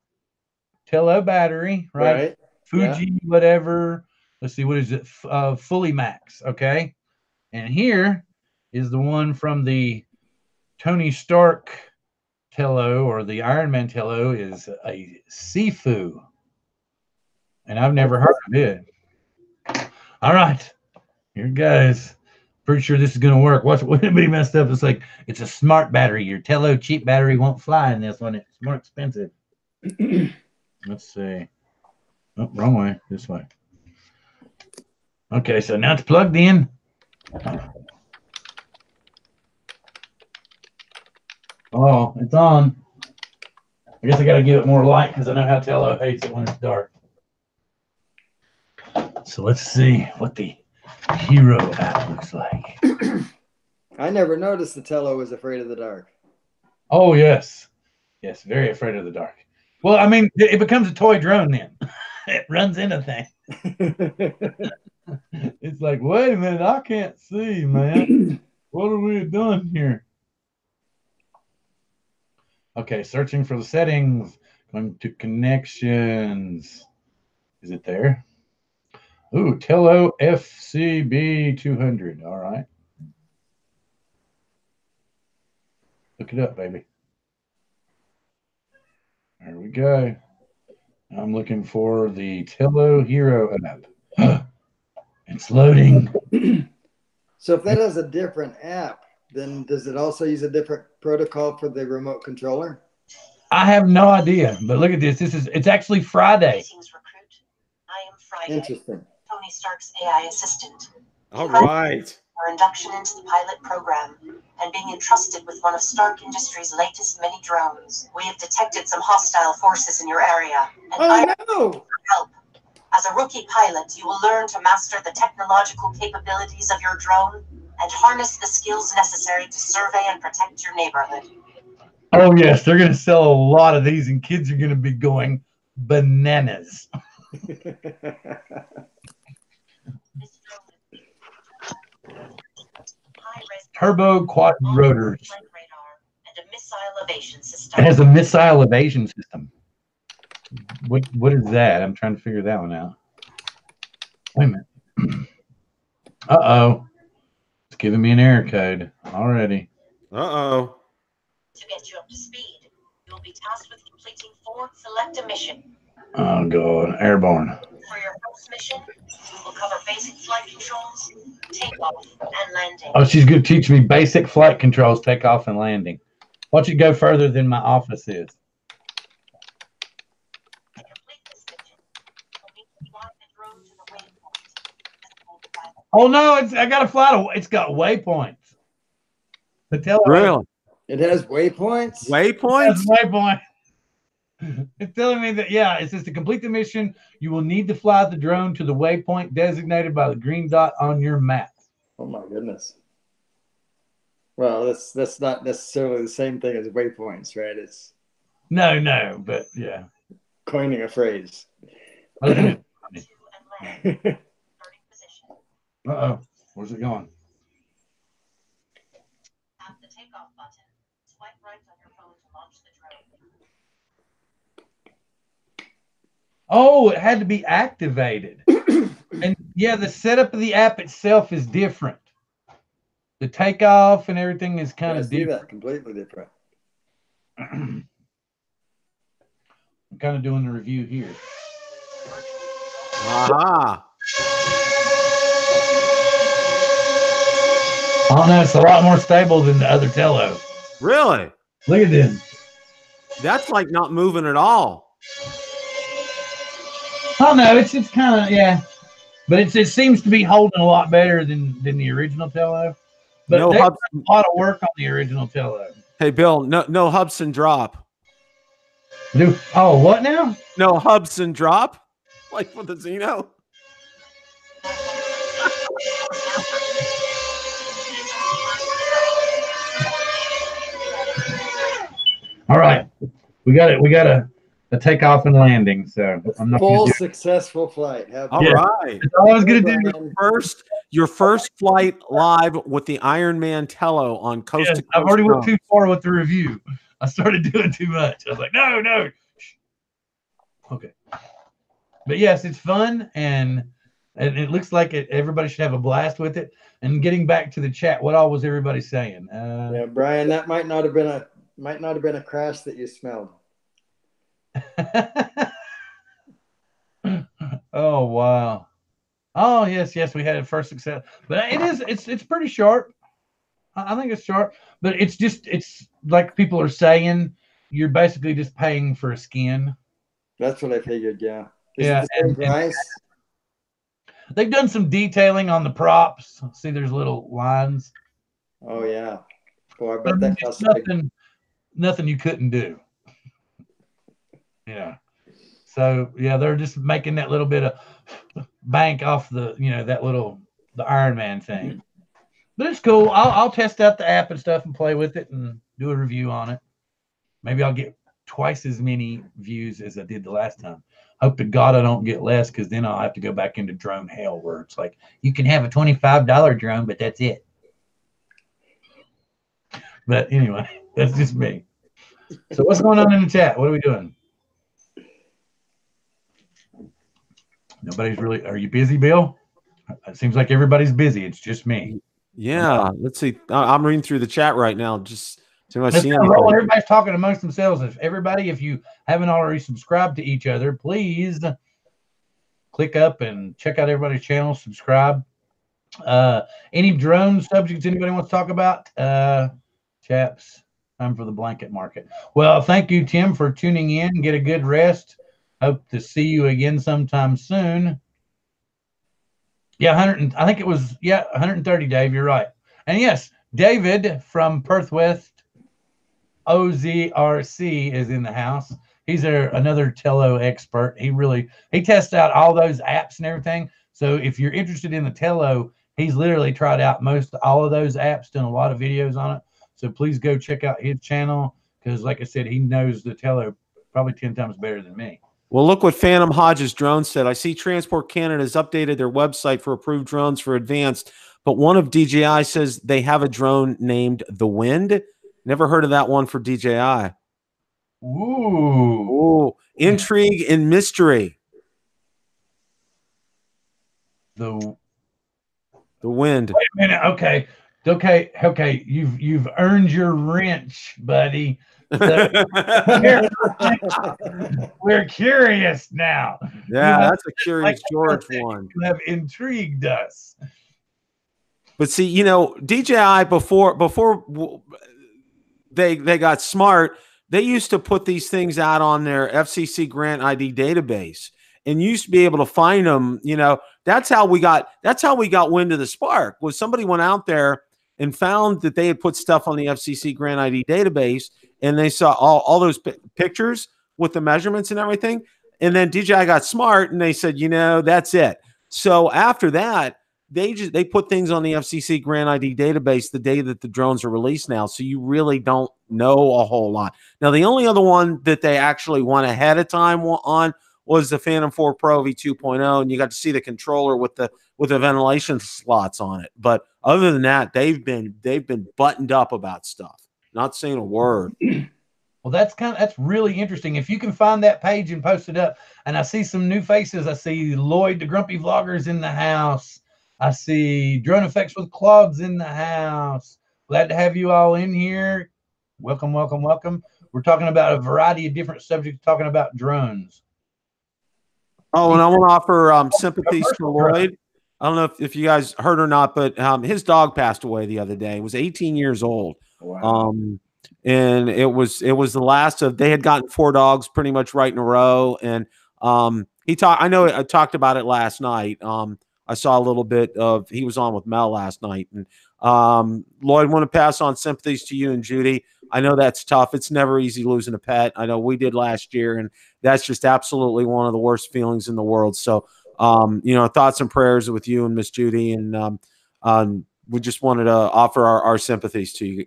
Tello battery, right? Fuji, whatever. Let's see, what is it? Fully Max. Okay. And here is the one from the Tony Stark Tello, or the Iron Man Tello, is a Sifu. And I've never heard of it. All right. Here it goes. Pretty sure this is going to work. Watch what anybody messed up. It's like, it's a smart battery. Your Tello cheap battery won't fly in this one. It's more expensive. Let's see. Oh, wrong way. This way. Okay, so now it's plugged in. Oh, it's on. I guess I got to give it more light because I know how Tello hates it when it's dark. So let's see what the Hero app looks like. I never noticed the Tello was afraid of the dark. Oh, yes. Yes, very afraid of the dark. Well, I mean, it becomes a toy drone then. It runs into things. It's like, wait a minute, I can't see, man. What are we doing here? Okay, searching for the settings. Going to connections. Is it there? Ooh, Tello FCB 200. All right. Look it up, baby. There we go. I'm looking for the Tello Hero app. It's loading. So if that has a different app, then does it also use a different protocol for the remote controller? I have no idea, but look at this. It's actually Friday. Recruit. I am Friday. Interesting. Tony Stark's AI assistant. All right. For induction into the pilot program and being entrusted with one of Stark Industries' latest mini drones. We have detected some hostile forces in your area. And I no! help. As a rookie pilot, you will learn to master the technological capabilities of your drone and harness the skills necessary to survey and protect your neighborhood. Oh, yes. They're going to sell a lot of these, and kids are going to be going bananas. Turbo quad rotors. And a missile evasion system. It has a missile evasion system. What is that? I'm trying to figure that one out. Wait a minute. Uh-oh. It's giving me an error code already. Uh-oh. To get you up to speed, you will be tasked with completing 4 select a mission. Oh, God. Airborne. For your first mission, we will cover basic flight controls, takeoff, and landing. Oh, she's going to teach me basic flight controls, takeoff and landing. Watch it go further than my office is. To complete this mission, you'll need to fly the drone to the waypoint. Oh, no. I got to fly to... It's got waypoints. But tell her... Really? It has waypoints? Waypoints? That's waypoint. It's telling me that, yeah, it says to complete the mission, you will need to fly the drone to the waypoint designated by the green dot on your map. Oh, my goodness. Well, that's not necessarily the same thing as waypoints, right? It's No, but yeah. coining a phrase. Uh-oh. Where's it going? Tap the takeoff button. Swipe right on your phone to launch the drone. Oh, it had to be activated. And yeah, the setup of the app itself is different. The takeoff and everything is kind of different. That completely different. I'm kind of doing the review here. Aha. Oh no, it's a lot more stable than the other Tello. Really? Look at this. That's like not moving at all. Oh no, it's kind of, yeah, but it seems to be holding a lot better than the original Tello. But No there's hubs. a lot of work on the original Tello. Hey, Bill, no Hubson drop. Oh, what now? No Hubson drop? Like for the Xeno? All right, we got it. We got a takeoff and landing. So I'm not full successful flight. All right. That's all I was gonna do. Your first flight live with the Iron Man Tello on Coast to Coast. I've already went too far with the review. I started doing too much. I was like, no. Okay. But yes, it's fun and it looks like everybody should have a blast with it. And getting back to the chat, what all was everybody saying? Yeah, Brian, that might not have been a crash that you smelled. Oh wow. Oh yes, we had a first success. But it's pretty sharp. I think it's sharp, but it's like people are saying, you're basically just paying for a skin. That's what I figured, yeah. Is Yeah, it the same price? They've done some detailing on the props. See, there's little lines. Oh yeah. Boy, I bet that costs nothing you couldn't do. Yeah. So yeah, they're just making that little bit of bank off the the Iron Man thing. But it's cool. I'll test out the app and stuff and play with it and do a review on it. Maybe I'll get twice as many views as I did the last time. Hope to God I don't get less, because then I'll have to go back into drone hell where it's like you can have a $25 drone, but that's it. But anyway, that's just me. So what's going on in the chat? What are we doing? Nobody's really. Are you busy, Bill? It seems like everybody's busy. It's just me. Yeah. Let's see. I'm reading through the chat right now. Just So I see anything. Everybody's talking amongst themselves. If you haven't already subscribed to each other, please click up and check out everybody's channel. Subscribe. Any drone subjects anybody wants to talk about? Chaps, time for the blanket market. Well, thank you, Tim, for tuning in. Get a good rest. Hope to see you again sometime soon. Yeah, 100. I think it was 130. Dave, you're right. And yes, David from Perth West OZRC is in the house. He's another Tello expert. He tests out all those apps and everything. So if you're interested in the Tello, he's literally tried out all of those apps, done a lot of videos on it. So please go check out his channel because, like I said, he knows the Tello probably 10 times better than me. Well, look what Phantom Hodges Drone said. I see Transport Canada has updated their website for approved drones for advanced, but one of DJI says they have a drone named The Wind. Never heard of that one for DJI. Ooh. Intrigue and mystery. The Wind. Wait a minute. Okay. You've earned your wrench, buddy. So we're curious now. Yeah, that's a Curious George one. You have intrigued us. But see, you know, DJI before they got smart, they used to put these things out on their FCC grant ID database, and you used to be able to find them. You know, that's how we got wind of the spark. Was somebody went out there and found that they had put stuff on the FCC grant ID database, and they saw all those pictures with the measurements and everything. And then DJI got smart and they said, you know, that's it. So after that, they put things on the FCC grant ID database the day that the drones are released now. So you really don't know a whole lot. Now, the only other one that they actually went ahead of time on was the Phantom 4 Pro V2.0, and you got to see the controller with the ventilation slots on it. But other than that, they've been buttoned up about stuff. Not saying a word. Well, that's really interesting. If you can find that page and post it up, and I see some new faces. I see Lloyd, the Grumpy Vlogger's in the house. I see Drone Effects with Clogs in the house. Glad to have you all in here. Welcome, welcome, welcome. We're talking about a variety of different subjects, talking about drones. Oh, and I want to offer sympathies to Lloyd. I don't know if you guys heard or not, but his dog passed away the other day. He was 18 years old. Wow. And it was the last of, they had gotten 4 dogs pretty much right in a row. And I know I talked about it last night. I saw a little bit of, he was on with Mel last night. And Lloyd, want to pass on sympathies to you and Judy. I know that's tough. It's never easy losing a pet. I know we did last year, and that's just absolutely one of the worst feelings in the world. So, you know, thoughts and prayers with you and Miss Judy. And we just wanted to offer our sympathies to you.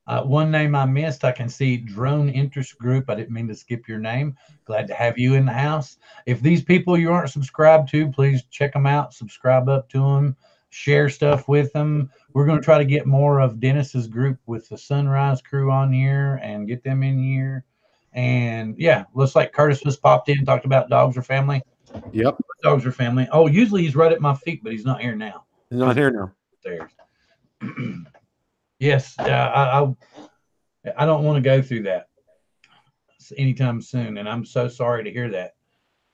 One name I missed, I can see Drone Interest Group. I didn't mean to skip your name. Glad to have you in the house. If these people you aren't subscribed to, please check them out, subscribe up to them, share stuff with them. We're going to try to get more of Dennis's group with the Sunrise crew on here and get them in here. And yeah, looks like Curtis just popped in and talked about dogs are family. Yep. Dogs are family. Oh, usually he's right at my feet, but he's not here now. He's not here now. There's. Yes, I don't want to go through that anytime soon, and I'm so sorry to hear that.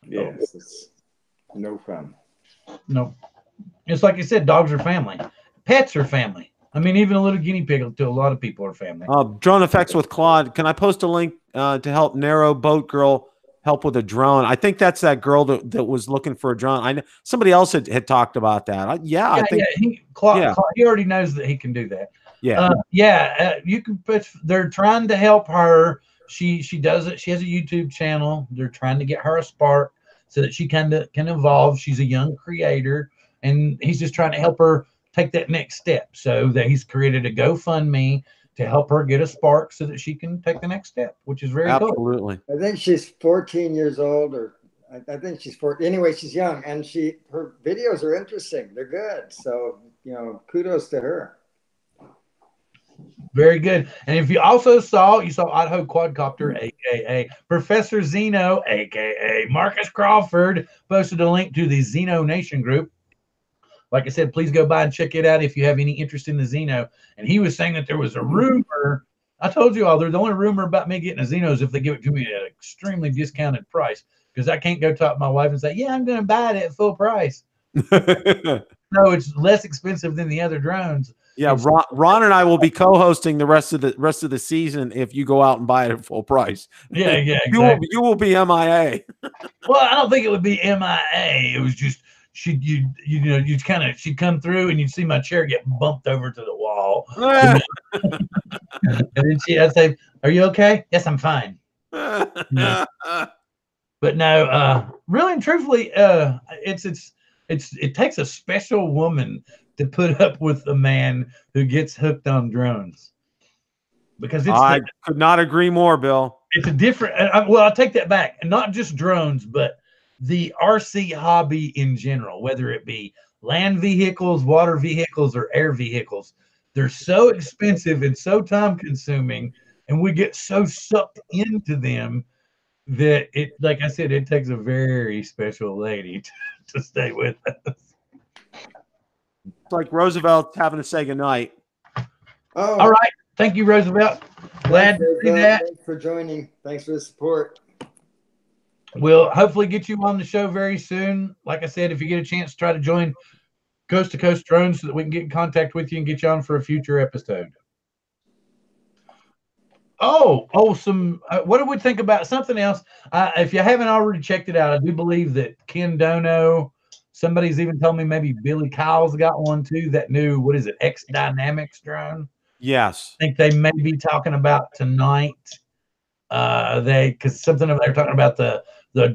Yes, it's no fun. No, it's like you said, dogs are family. Pets are family. I mean, even a little guinea pig to a lot of people are family. Drone Effects with Claude. Can I post a link to help Narrow Boat Girl help with a drone? I think that's that girl that was looking for a drone. I know somebody else had talked about that. I think Claude, he already knows that he can do that. Yeah. You can put, they're trying to help her. She does it. She has a YouTube channel. They're trying to get her a spark so that she can evolve. She's a young creator, and he's just trying to help her take that next step. So that he's created a GoFundMe to help her get a spark so that she can take the next step, which is very cool. Absolutely. I think she's 14 years old, or I think she's 14. Anyway, she's young, and her videos are interesting. They're good. So, you know, kudos to her. Very good. And if you also saw Idaho Quadcopter, aka Professor Zeno, aka Marcus Crawford, posted a link to the Zeno Nation group. Like I said, please go by and check it out if you have any interest in the Zeno. And he was saying that there was a rumor I told you all, they're the only rumor about me getting a Xeno is if they give it to me at an extremely discounted price, because I can't go talk to my wife and say, yeah, I'm going to buy it at full price. No, it's less expensive than the other drones. Yeah, Ron and I will be co-hosting the rest of the season if you go out and buy it at full price. Yeah, exactly. You will be MIA. Well, I don't think it would be MIA. It was just she'd come through and you'd see my chair get bumped over to the wall. And then I'd say, "Are you okay?" "Yes, I'm fine." Yeah. But no, really and truthfully, it takes a special woman to put up with a man who gets hooked on drones, because I could not agree more, Bill. It's a different. Well, I'll take that back, and not just drones, but the RC hobby in general, whether it be land vehicles, water vehicles, or air vehicles. They're so expensive and so time consuming, and we get so sucked into them that it, like I said, it takes a very special lady to stay with us. It's like Roosevelt having to say goodnight. Oh, All right. Thank you, Roosevelt. Glad to see that. Thanks for joining. Thanks for the support. We'll hopefully get you on the show very soon. Like I said, if you get a chance, try to join Coast to Coast Drones so that we can get in contact with you and get you on for a future episode. Some. What do we think about something else? If you haven't already checked it out, I do believe that Ken Dono, somebody's even told me maybe Billy Kyle's got one too. That new, what is it, X Dynamics drone? Yes. I think they may be talking about tonight. Because something of they're talking about the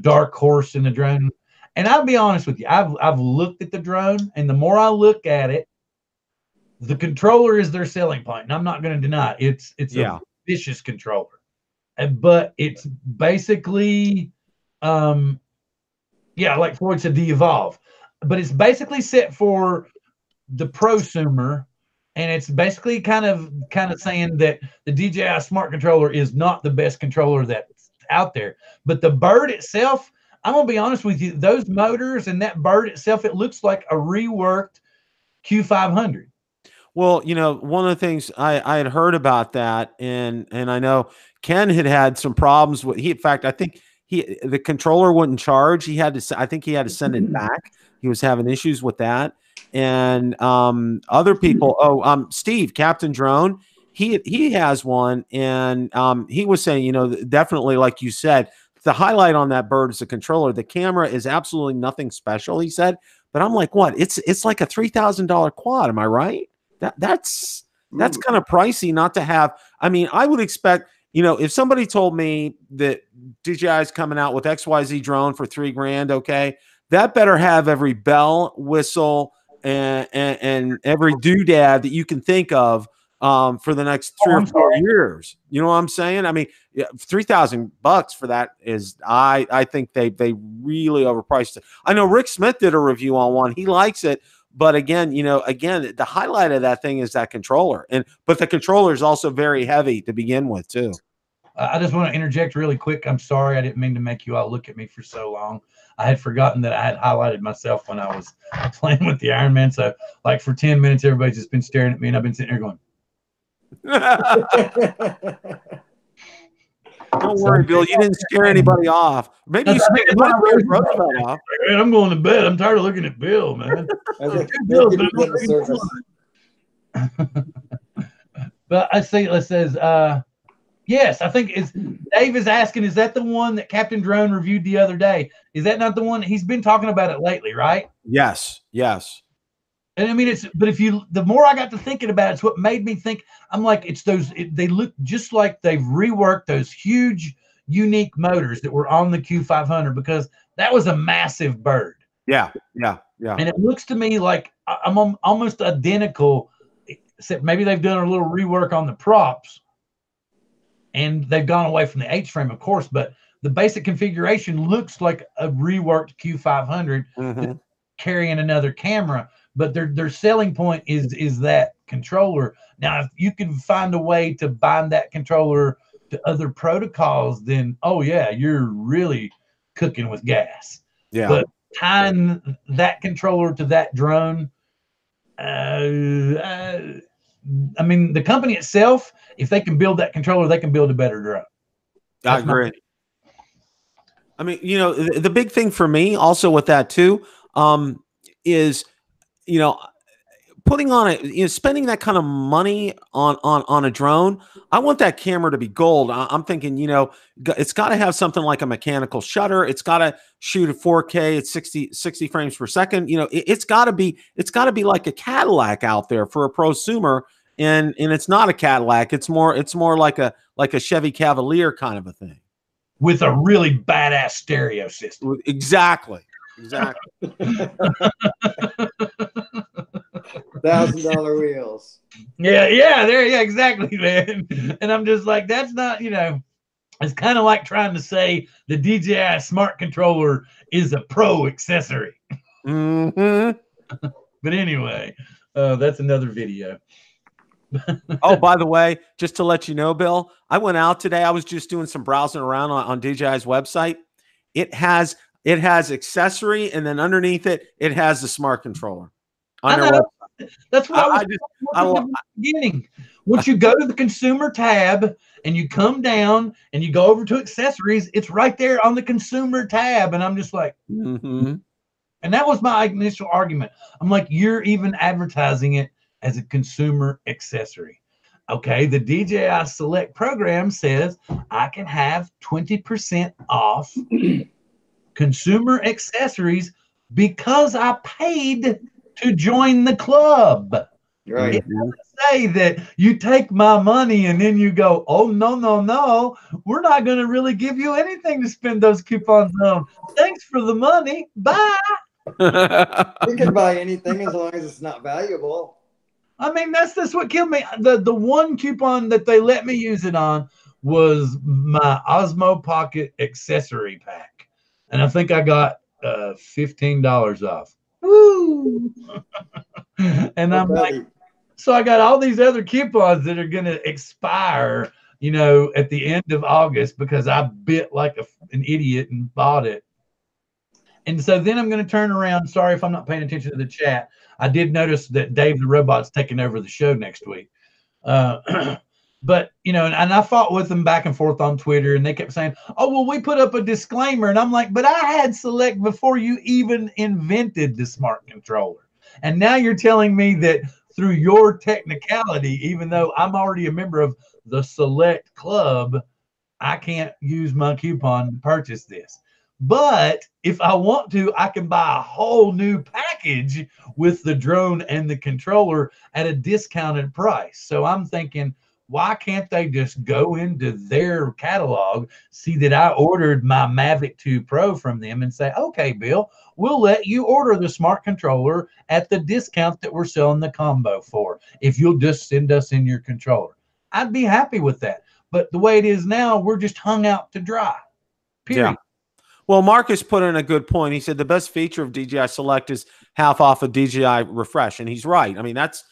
dark horse in the drone. And I'll be honest with you, I've looked at the drone, and the more I look at it, the controller is their selling point. And I'm not going to deny it. It's a vicious controller. But it's basically like Floyd said, the Evolve. But it's basically set for the prosumer. And it's basically kind of saying that the DJI Smart Controller is not the best controller that's out there. But the bird itself, I'm going to be honest with you, those motors and that bird itself, it looks like a reworked Q500. Well, one of the things I had heard about that, and I know Ken had some problems with. In fact, I think the controller wouldn't charge. I think he had to send it back. He was having issues with that. And other people, Steve, Captain Drone, he has one, and he was saying, definitely, like you said, the highlight on that bird is the controller. The camera is absolutely nothing special, he said. But I'm like, what? It's like a $3,000 quad. Am I right? That's kind of pricey not to have. I mean, I would expect, if somebody told me that DJI is coming out with XYZ drone for $3,000, okay, that better have every bell, whistle, and every doodad that you can think of for the next 3 or 4 years. You know what I'm saying? I mean, $3,000 for that is, I think they really overpriced it. I know Rick Smith did a review on one. He likes it, but again, the highlight of that thing is that controller, but the controller is also very heavy to begin with too. I just want to interject really quick. I'm sorry, I didn't mean to make you all look at me for so long. I had forgotten that I had highlighted myself when I was playing with the Iron Man. So, like, for 10 minutes, everybody's just been staring at me, and I've been sitting there going. Don't worry, Bill. You didn't scare anybody off. Maybe you scared Roosevelt off. I'm going to bed. I'm tired of looking at Bill, man. But I see it says, yes, I think Dave is asking, is that the one that Captain Drone reviewed the other day? Is that not the one? He's been talking about it lately, right? Yes. And I mean, the more I got to thinking about it, it's what made me think, I'm like, they look just like they've reworked those huge, unique motors that were on the Q500, because that was a massive bird. Yeah. And it looks to me like I'm almost identical, except maybe they've done a little rework on the props. And they've gone away from the H-frame, of course, but the basic configuration looks like a reworked Q500 carrying another camera. But their selling point is that controller. Now, if you can find a way to bind that controller to other protocols, then, oh, yeah, you're really cooking with gas. Yeah. But tying that controller to that drone, I mean, the company itself, if they can build that controller, they can build a better drone. I agree. I mean, you know, the big thing for me also with that too, is, you know, putting on it, you know, spending that kind of money on a drone. I want that camera to be gold. I'm thinking, you know, it's got to have something like a mechanical shutter. It's got to shoot at 4K at 60 frames per second. You know, it's got to be like a Cadillac out there for a prosumer. And it's not a Cadillac. It's more like a Chevy Cavalier kind of a thing. With a really badass stereo system. Exactly. $1,000 wheels. Yeah, exactly, man. And I'm just like, that's not, you know, it's kind of like trying to say the DJI smart controller is a pro accessory. Mm-hmm. But anyway, that's another video. Oh, by the way, just to let you know, Bill, I went out today. I was just doing some browsing around on DJI's website. It has accessory, and then underneath it, it has the smart controller. On their website. That's what I was at the beginning. Once you go to the consumer tab and you come down and you go over to accessories, it's right there on the consumer tab. And I'm just like, and that was my initial argument. I'm like, you're even advertising it as a consumer accessory. Okay, the DJI Select program says I can have 20% off consumer accessories because I paid to join the club. Right. It doesn't say that you take my money and then you go, oh, no, we're not going to really give you anything to spend those coupons on. Thanks for the money. Bye. You can buy anything as long as it's not valuable. I mean, that's what killed me. The one coupon that they let me use it on was my Osmo Pocket accessory pack. And I think I got $15 off. Woo! And I'm like, so I got all these other coupons that are going to expire, you know, at the end of August because I bit like an idiot and bought it. And so then I'm going to turn around. Sorry if I'm not paying attention to the chat. I did notice that Dave the Robot's taking over the show next week. But, you know, and I fought with them back and forth on Twitter, and they kept saying, oh, well, we put up a disclaimer. And I'm like, but I had Select before you even invented the smart controller. And now you're telling me that through your technicality, even though I'm already a member of the Select Club, I can't use my coupon to purchase this. But if I want to, I can buy a whole new package with the drone and the controller at a discounted price. So I'm thinking, why can't they just go into their catalog, see that I ordered my Mavic 2 Pro from them and say, okay, Bill, we'll let you order the smart controller at the discount that we're selling the combo for, if you'll just send us in your controller. I'd be happy with that. But the way it is now, we're just hung out to dry. Period. Yeah. Well, Marcus put in a good point. He said the best feature of DJI Select is half off of DJI Refresh, and he's right. I mean, that's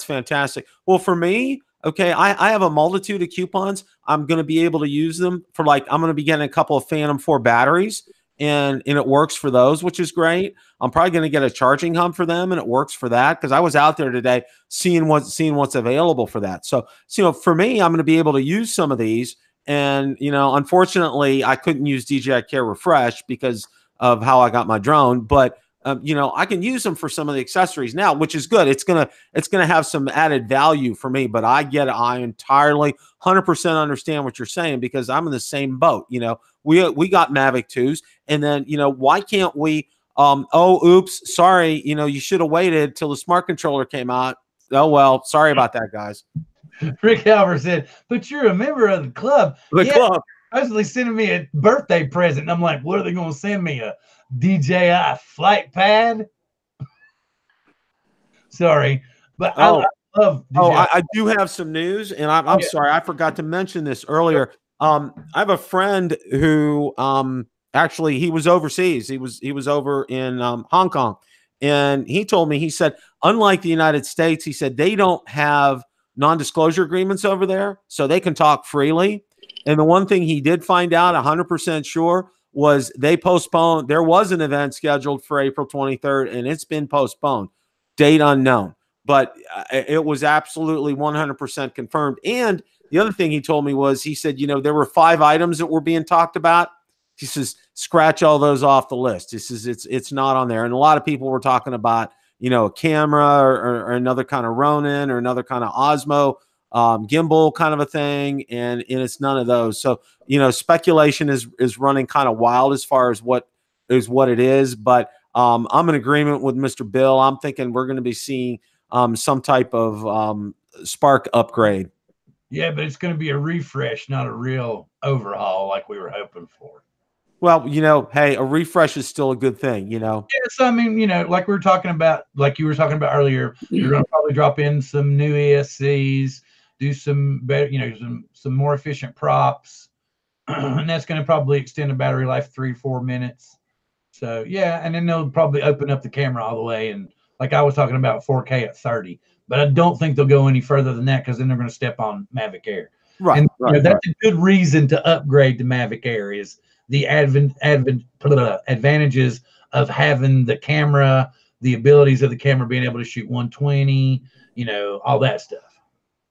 fantastic. Well, for me, okay, I have a multitude of coupons. I'm going to be able to use them for, like, I'm going to be getting a couple of Phantom 4 batteries, and it works for those, which is great. I'm probably going to get a charging hub for them, and it works for that because I was out there today seeing what's available for that. So, you know, for me, I'm going to be able to use some of these. And, you know, unfortunately, I couldn't use DJI Care Refresh because of how I got my drone. But, you know, I can use them for some of the accessories now, which is good. It's gonna have some added value for me. But I get it. I entirely 100% understand what you're saying because I'm in the same boat. You know, we got Mavic 2s. And then, you know, why can't we? Oh, oops. Sorry. You know, you should have waited till the smart controller came out. Oh, well, sorry about that, guys. Rick Halver said, but you're a member of the club. Club. Supposedly sending me a birthday present. And I'm like, what are they going to send me? A DJI flight pad? Sorry. But I love DJI. I do have some news, and I'm sorry. I forgot to mention this earlier. I have a friend who actually he was overseas. He was over in Hong Kong. And he told me, he said, unlike the United States, he said they don't have non-disclosure agreements over there, so they can talk freely. And the one thing he did find out 100% sure was they postponed. There was an event scheduled for April 23rd, and it's been postponed. Date unknown. but it was absolutely 100% confirmed. And the other thing he told me was, he said, there were 5 items that were being talked about. He says, scratch all those off the list. He says, it's not on there. And a lot of people were talking about, a camera or another kind of Ronin or another kind of Osmo gimbal kind of a thing. And it's none of those. So, speculation is running kind of wild as far as what it is. But I'm in agreement with Mr. Bill. I'm thinking we're going to be seeing some type of Spark upgrade. Yeah, but it's going to be a refresh, not a real overhaul like we were hoping for. Well, hey, a refresh is still a good thing, Yes, I mean, like we were talking about, like you were talking about earlier, you're going to probably drop in some new ESCs, do some better, some more efficient props, and that's going to probably extend the battery life 3-4 minutes. So yeah, and then they'll probably open up the camera all the way, and like I was talking about 4K at 30, but I don't think they'll go any further than that, because then they're going to step on Mavic Air. Right. And that's a good reason to upgrade to Mavic Air, is the advantages of having the camera, the abilities of the camera being able to shoot 120, all that stuff.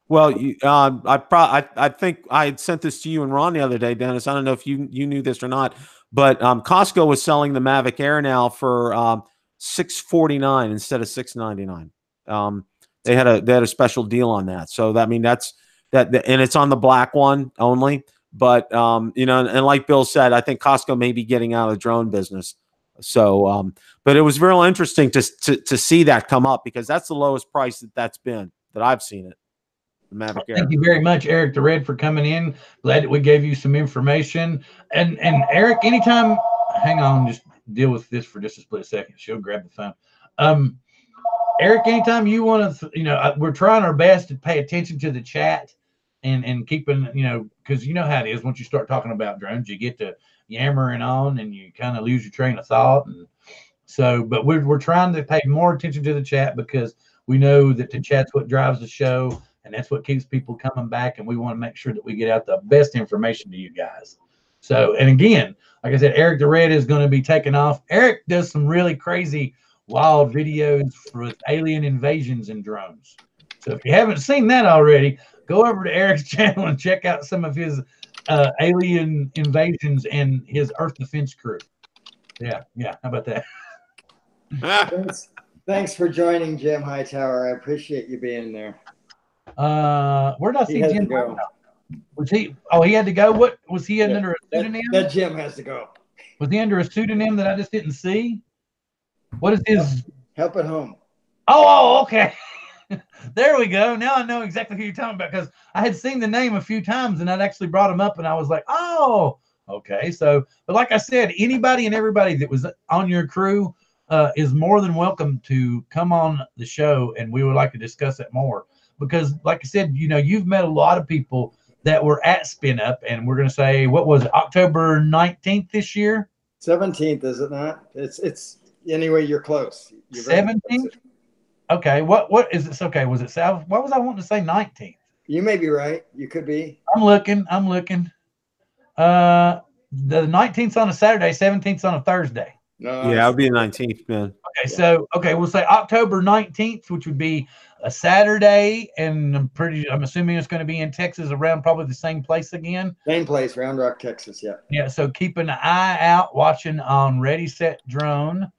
Well, I think I had sent this to you and Ron the other day, Dennis. I don't know if you knew this or not, but Costco was selling the Mavic Air now for $649 instead of $699. They had a special deal on that. So that's and it's on the black one only. But and like Bill said, I think Costco may be getting out of the drone business. So, but it was real interesting to see that come up, because that's the lowest price that I've seen it. The Mavic Air. Thank you very much, Eric the Red, for coming in. Glad that we gave you some information. And Eric, anytime, hang on, just deal with this for just a split second. She'll grab the phone. Eric, anytime you want to, we're trying our best to pay attention to the chat and keeping, because you know how it is. Once you start talking about drones, you get to yammering on and you kind of lose your train of thought. And so, but we're trying to pay more attention to the chat, because we know that the chat's what drives the show, and that's what keeps people coming back. And we want to make sure that we get out the best information to you guys. So, and again, like I said, Eric the Red is going to be taking off. Eric does some really crazy, wild videos with alien invasions and drones. So if you haven't seen that already, go over to Eric's channel and check out some of his alien invasions and his Earth defense crew. Yeah. How about that? Thanks for joining, Jim Hightower. I appreciate you being there. Where did I see Jim go? Was he? Oh, he had to go. What was he under a pseudonym? That Jim has to go. Was he under a pseudonym that I just didn't see? What is his? Help at Home. Oh, okay. There we go. Now I know exactly who you're talking about, because I had seen the name a few times and I'd actually brought him up and I was like, oh, okay. So, but like I said, anybody and everybody that was on your crew is more than welcome to come on the show, and we would like to discuss it more, because like I said, you've met a lot of people that were at Spin Up, and we're going to say, what was it, October 19th this year? 17th, is it not? It's anyway, you're close. 17th? Okay, what is it? Okay, was it South? Why was I wanting to say 19th? You may be right. You could be. I'm looking. The 19th's on a Saturday, 17th's on a Thursday. No. Yeah, it'll be the 19th, man. Okay, so we'll say October 19th, which would be a Saturday, and I'm assuming it's going to be in Texas, around probably the same place again. Same place, Round Rock, Texas. Yeah. Yeah. So keep an eye out, watching on Ready Set Drone,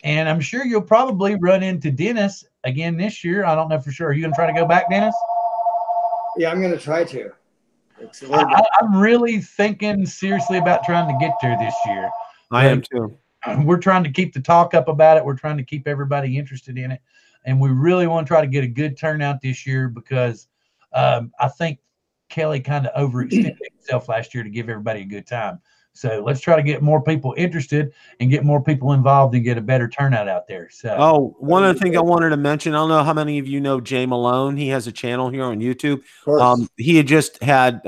and I'm sure you'll probably run into Dennis again this year. I don't know for sure. Are you going to try to go back, Dennis? Yeah, I'm going to try to. I'm really thinking seriously about trying to get there this year. I am too. We're trying to keep the talk up about it. We're trying to keep everybody interested in it. And we really want to try to get a good turnout this year, because I think Kelly kind of overextended himself last year to give everybody a good time. So let's try to get more people interested and get more people involved and get a better turnout out there. So, one other thing I wanted to mention, I don't know how many of you know Jay Malone. He has a channel here on YouTube. He had just had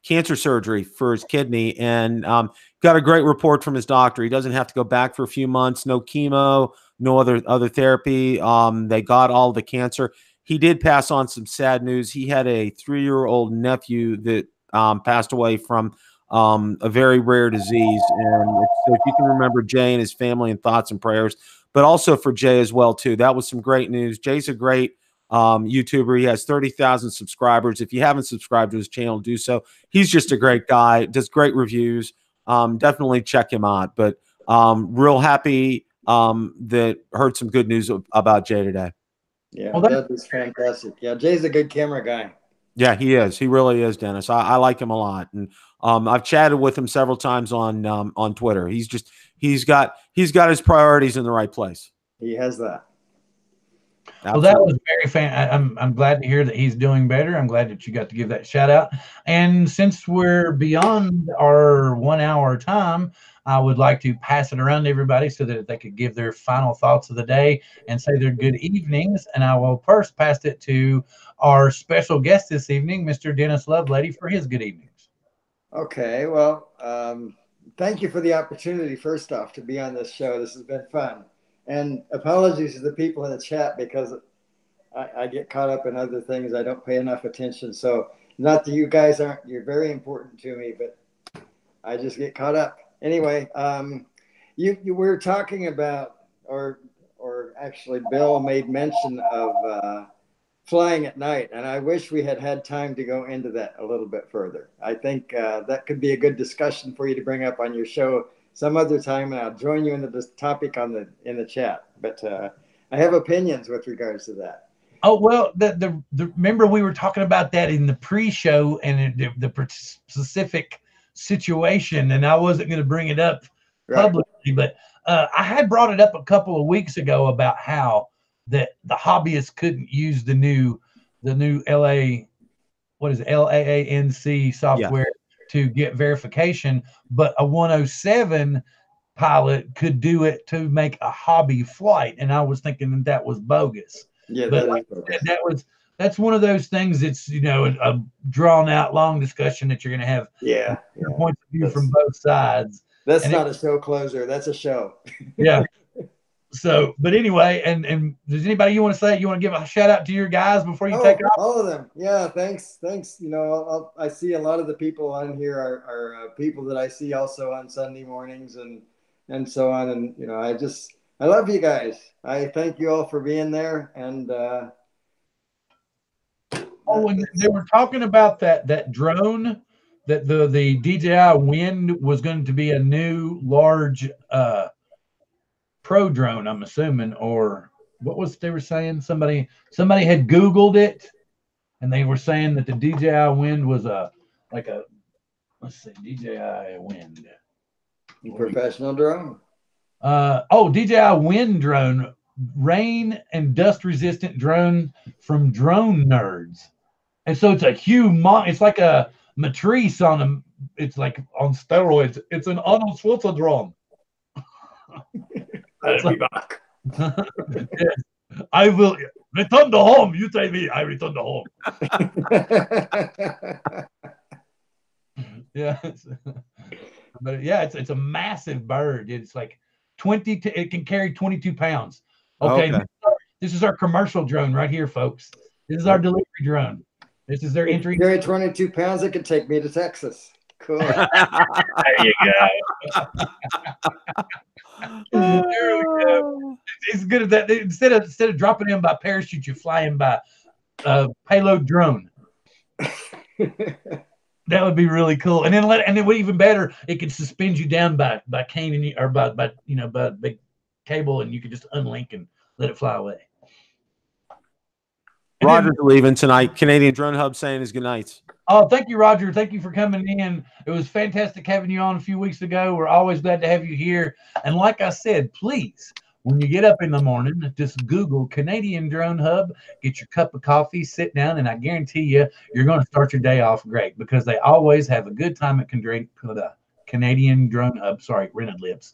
cancer surgery for his kidney, and got a great report from his doctor. He doesn't have to go back for a few months, no chemo, no other therapy. They got all the cancer. He did pass on some sad news. He had a 3-year-old nephew that passed away from a very rare disease. And so if you can remember Jay and his family, and thoughts and prayers, but also for Jay as well too. That was some great news. Jay's a great YouTuber. He has 30,000 subscribers. If you haven't subscribed to his channel, do so. He's just a great guy, does great reviews. Definitely check him out. But real happy that heard some good news about Jay today. Yeah, Well, that is fantastic. Yeah, Jay's a good camera guy. Yeah, he is. He really is, Dennis. I like him a lot, and I've chatted with him several times on Twitter. He's got his priorities in the right place. He has that. Well, that was very I'm glad to hear that he's doing better. I'm glad that you got to give that shout out. And since we're beyond our 1 hour time, I would like to pass it around to everybody so that they could give their final thoughts of the day and say their good evenings. And I will first pass it to our special guest this evening, Mr. Dennis Lovelady, for his good evenings. Okay, well, thank you for the opportunity, first off, to be on this show. This has been fun. And apologies to the people in the chat because I get caught up in other things. I don't pay enough attention. So not that you guys aren't, you're very important to me, but I just get caught up. Anyway, you were talking about, or actually Bill made mention of flying at night. And I wish we had time to go into that a little bit further. I think that could be a good discussion for you to bring up on your show some other time, and I'll join you into this topic in the chat. But I have opinions with regards to that. Oh, well, the remember we were talking about that in the pre-show and the specific situation, and I wasn't going to bring it up publicly, but I had brought it up a couple of weeks ago about how that the hobbyists couldn't use the new LAANC software to get verification, but a 107 pilot could do it to make a hobby flight. And I was thinking that was bogus. Yeah, but that's one of those things. It's, a drawn out long discussion that you're going to have points of view from both sides. That's not a show closer. That's a show. Yeah. So, but anyway, and does anybody you want to give a shout out to your guys before you take off? All of them. Yeah. Thanks. I see a lot of the people on here are people that I see also on Sunday mornings and so on. And, I love you guys. I thank you all for being there. And, and they were talking about that drone, that the DJI Wind was going to be a new large, pro drone, I'm assuming, or what was they were saying? Somebody had Googled it, and they were saying that the DJI Wind was DJI Wind, professional drone. DJI Wind drone, rain and dust resistant drone from Drone Nerds, and so it's a huge it's like a matrice it's like on steroids. It's an Arnold Schwarzenegger drone. I'll be back. Yes. I will return to home. You say me, I return to home. Yeah. But yeah, it's a massive bird. It's like it can carry 22 pounds. Okay. This is our commercial drone right here, folks. This is our delivery drone. This is their entry. Carry 22 pounds. It could take me to Texas. Cool. There you go. There we go. It's good at that. Instead of dropping in by parachute, you fly in by payload drone. That would be really cool. And then what even better, it could suspend you down by cane or by big cable, and you could just unlink and let it fly away. Roger's leaving tonight. Canadian Drone Hub saying his good nights. Oh, thank you, Roger. Thank you for coming in. It was fantastic having you on a few weeks ago. We're always glad to have you here. And like I said, please, when you get up in the morning, just Google Canadian Drone Hub, get your cup of coffee, sit down, and I guarantee you're going to start your day off great, because they always have a good time at Canadian Drone Hub. Sorry, rented lips.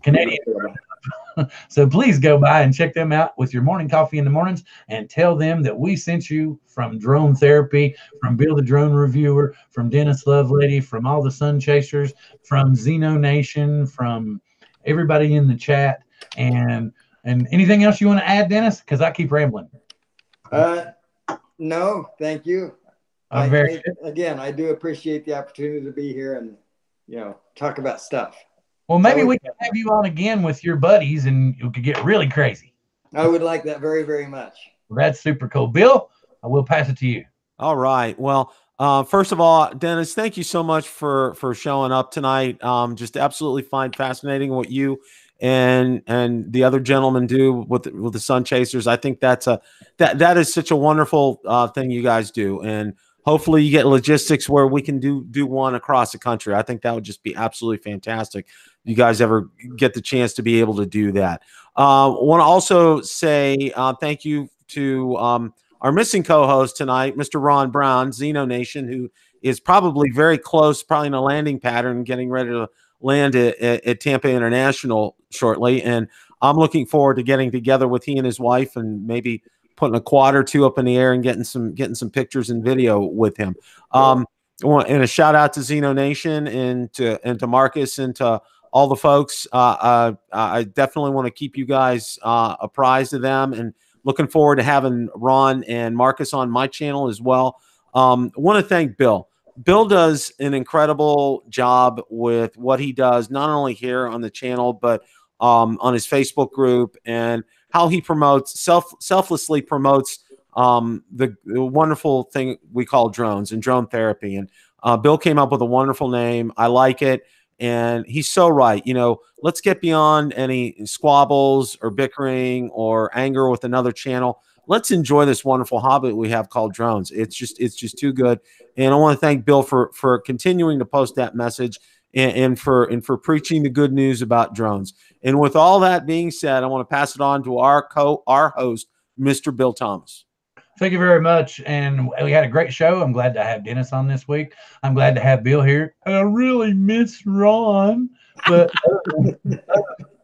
Canadian Drone Hub. So please go by and check them out with your morning coffee in the mornings, and tell them that we sent you from Drone Therapy, from Bill the Drone Reviewer, from Dennis Lovelady, from all the Sunchasers, from Xeno Nation, from everybody in the chat. And anything else you want to add, Dennis? Because I keep rambling. No, thank you. Again, I do appreciate the opportunity to be here and talk about stuff. Well, maybe we can have you on again with your buddies, and you could get really crazy. I would like that very, very much. Well, that's super cool. Bill, I will pass it to you. All right. Well, first of all, Dennis, thank you so much for showing up tonight. Just absolutely fascinating what you and the other gentlemen do with the Sunchasers. I think that is such a wonderful thing you guys do, and hopefully you get logistics where we can do one across the country. I think that would just be absolutely fantastic. You guys ever get the chance to be able to do that? Want to also say thank you to our missing co-host tonight, Mr. Ron Brown, Xeno Nation, who is probably very close, probably in a landing pattern, getting ready to land at Tampa International shortly. And I'm looking forward to getting together with he and his wife and maybe putting a quad or two up in the air and getting some pictures and video with him. And a shout out to Xeno Nation and to Marcus and to all the folks. I definitely want to keep you guys apprised of them, and looking forward to having Ron and Marcus on my channel as well. I want to thank Bill. Bill does an incredible job with what he does, not only here on the channel, but on his Facebook group, and how he promotes selflessly promotes the wonderful thing we call drones and drone therapy. And Bill came up with a wonderful name. I like it. And he's so right. You know, let's get beyond any squabbles or bickering or anger with another channel. Let's enjoy this wonderful hobby we have called drones. It's just too good. And I want to thank Bill for continuing to post that message and for preaching the good news about drones. And with all that being said, I want to pass it on to our host, Mr. Bill Thomas. Thank you very much. And we had a great show. I'm glad to have Dennis on this week. I'm glad to have Bill here. I really miss Ron. But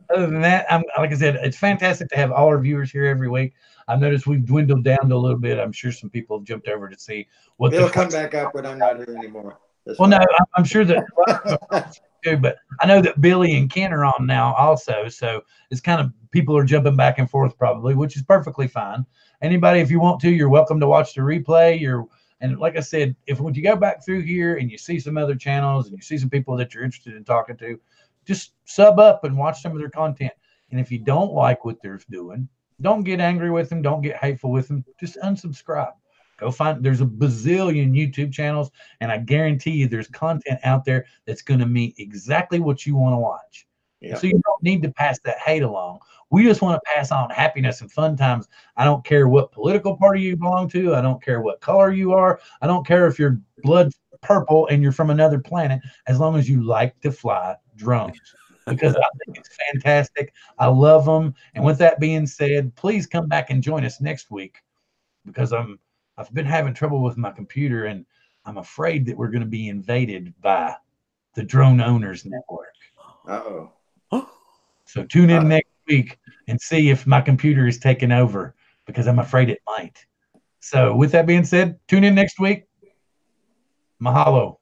other than that, like I said, it's fantastic to have all our viewers here every week. I've noticed we've dwindled down to a little bit. I'm sure some people have jumped over to see what Bill come back up when I'm not here anymore. That's well, fine. No, I'm sure that too, but I know that Billy and Ken are on now also. So it's kind of people are jumping back and forth probably, which is perfectly fine. Anybody, if you want to, you're welcome to watch the replay. And like I said, when you go back through here and you see some other channels and you see some people that you're interested in talking to, just sub up and watch some of their content. And if you don't like what they're doing, don't get angry with them. Don't get hateful with them. Just unsubscribe. Go find, there's a bazillion YouTube channels, and I guarantee you there's content out there that's going to meet exactly what you want to watch. Yeah. So you don't need to pass that hate along. We just want to pass on happiness and fun times. I don't care what political party you belong to. I don't care what color you are. I don't care if your blood's purple and you're from another planet, as long as you like to fly drones. Because I think it's fantastic. I love them. And with that being said, please come back and join us next week, because I've been having trouble with my computer, and I'm afraid that we're going to be invaded by the Drone Owners Network. Uh-oh. So tune in next week and see if my computer is taking over, because I'm afraid it might. So with that being said, tune in next week. Mahalo.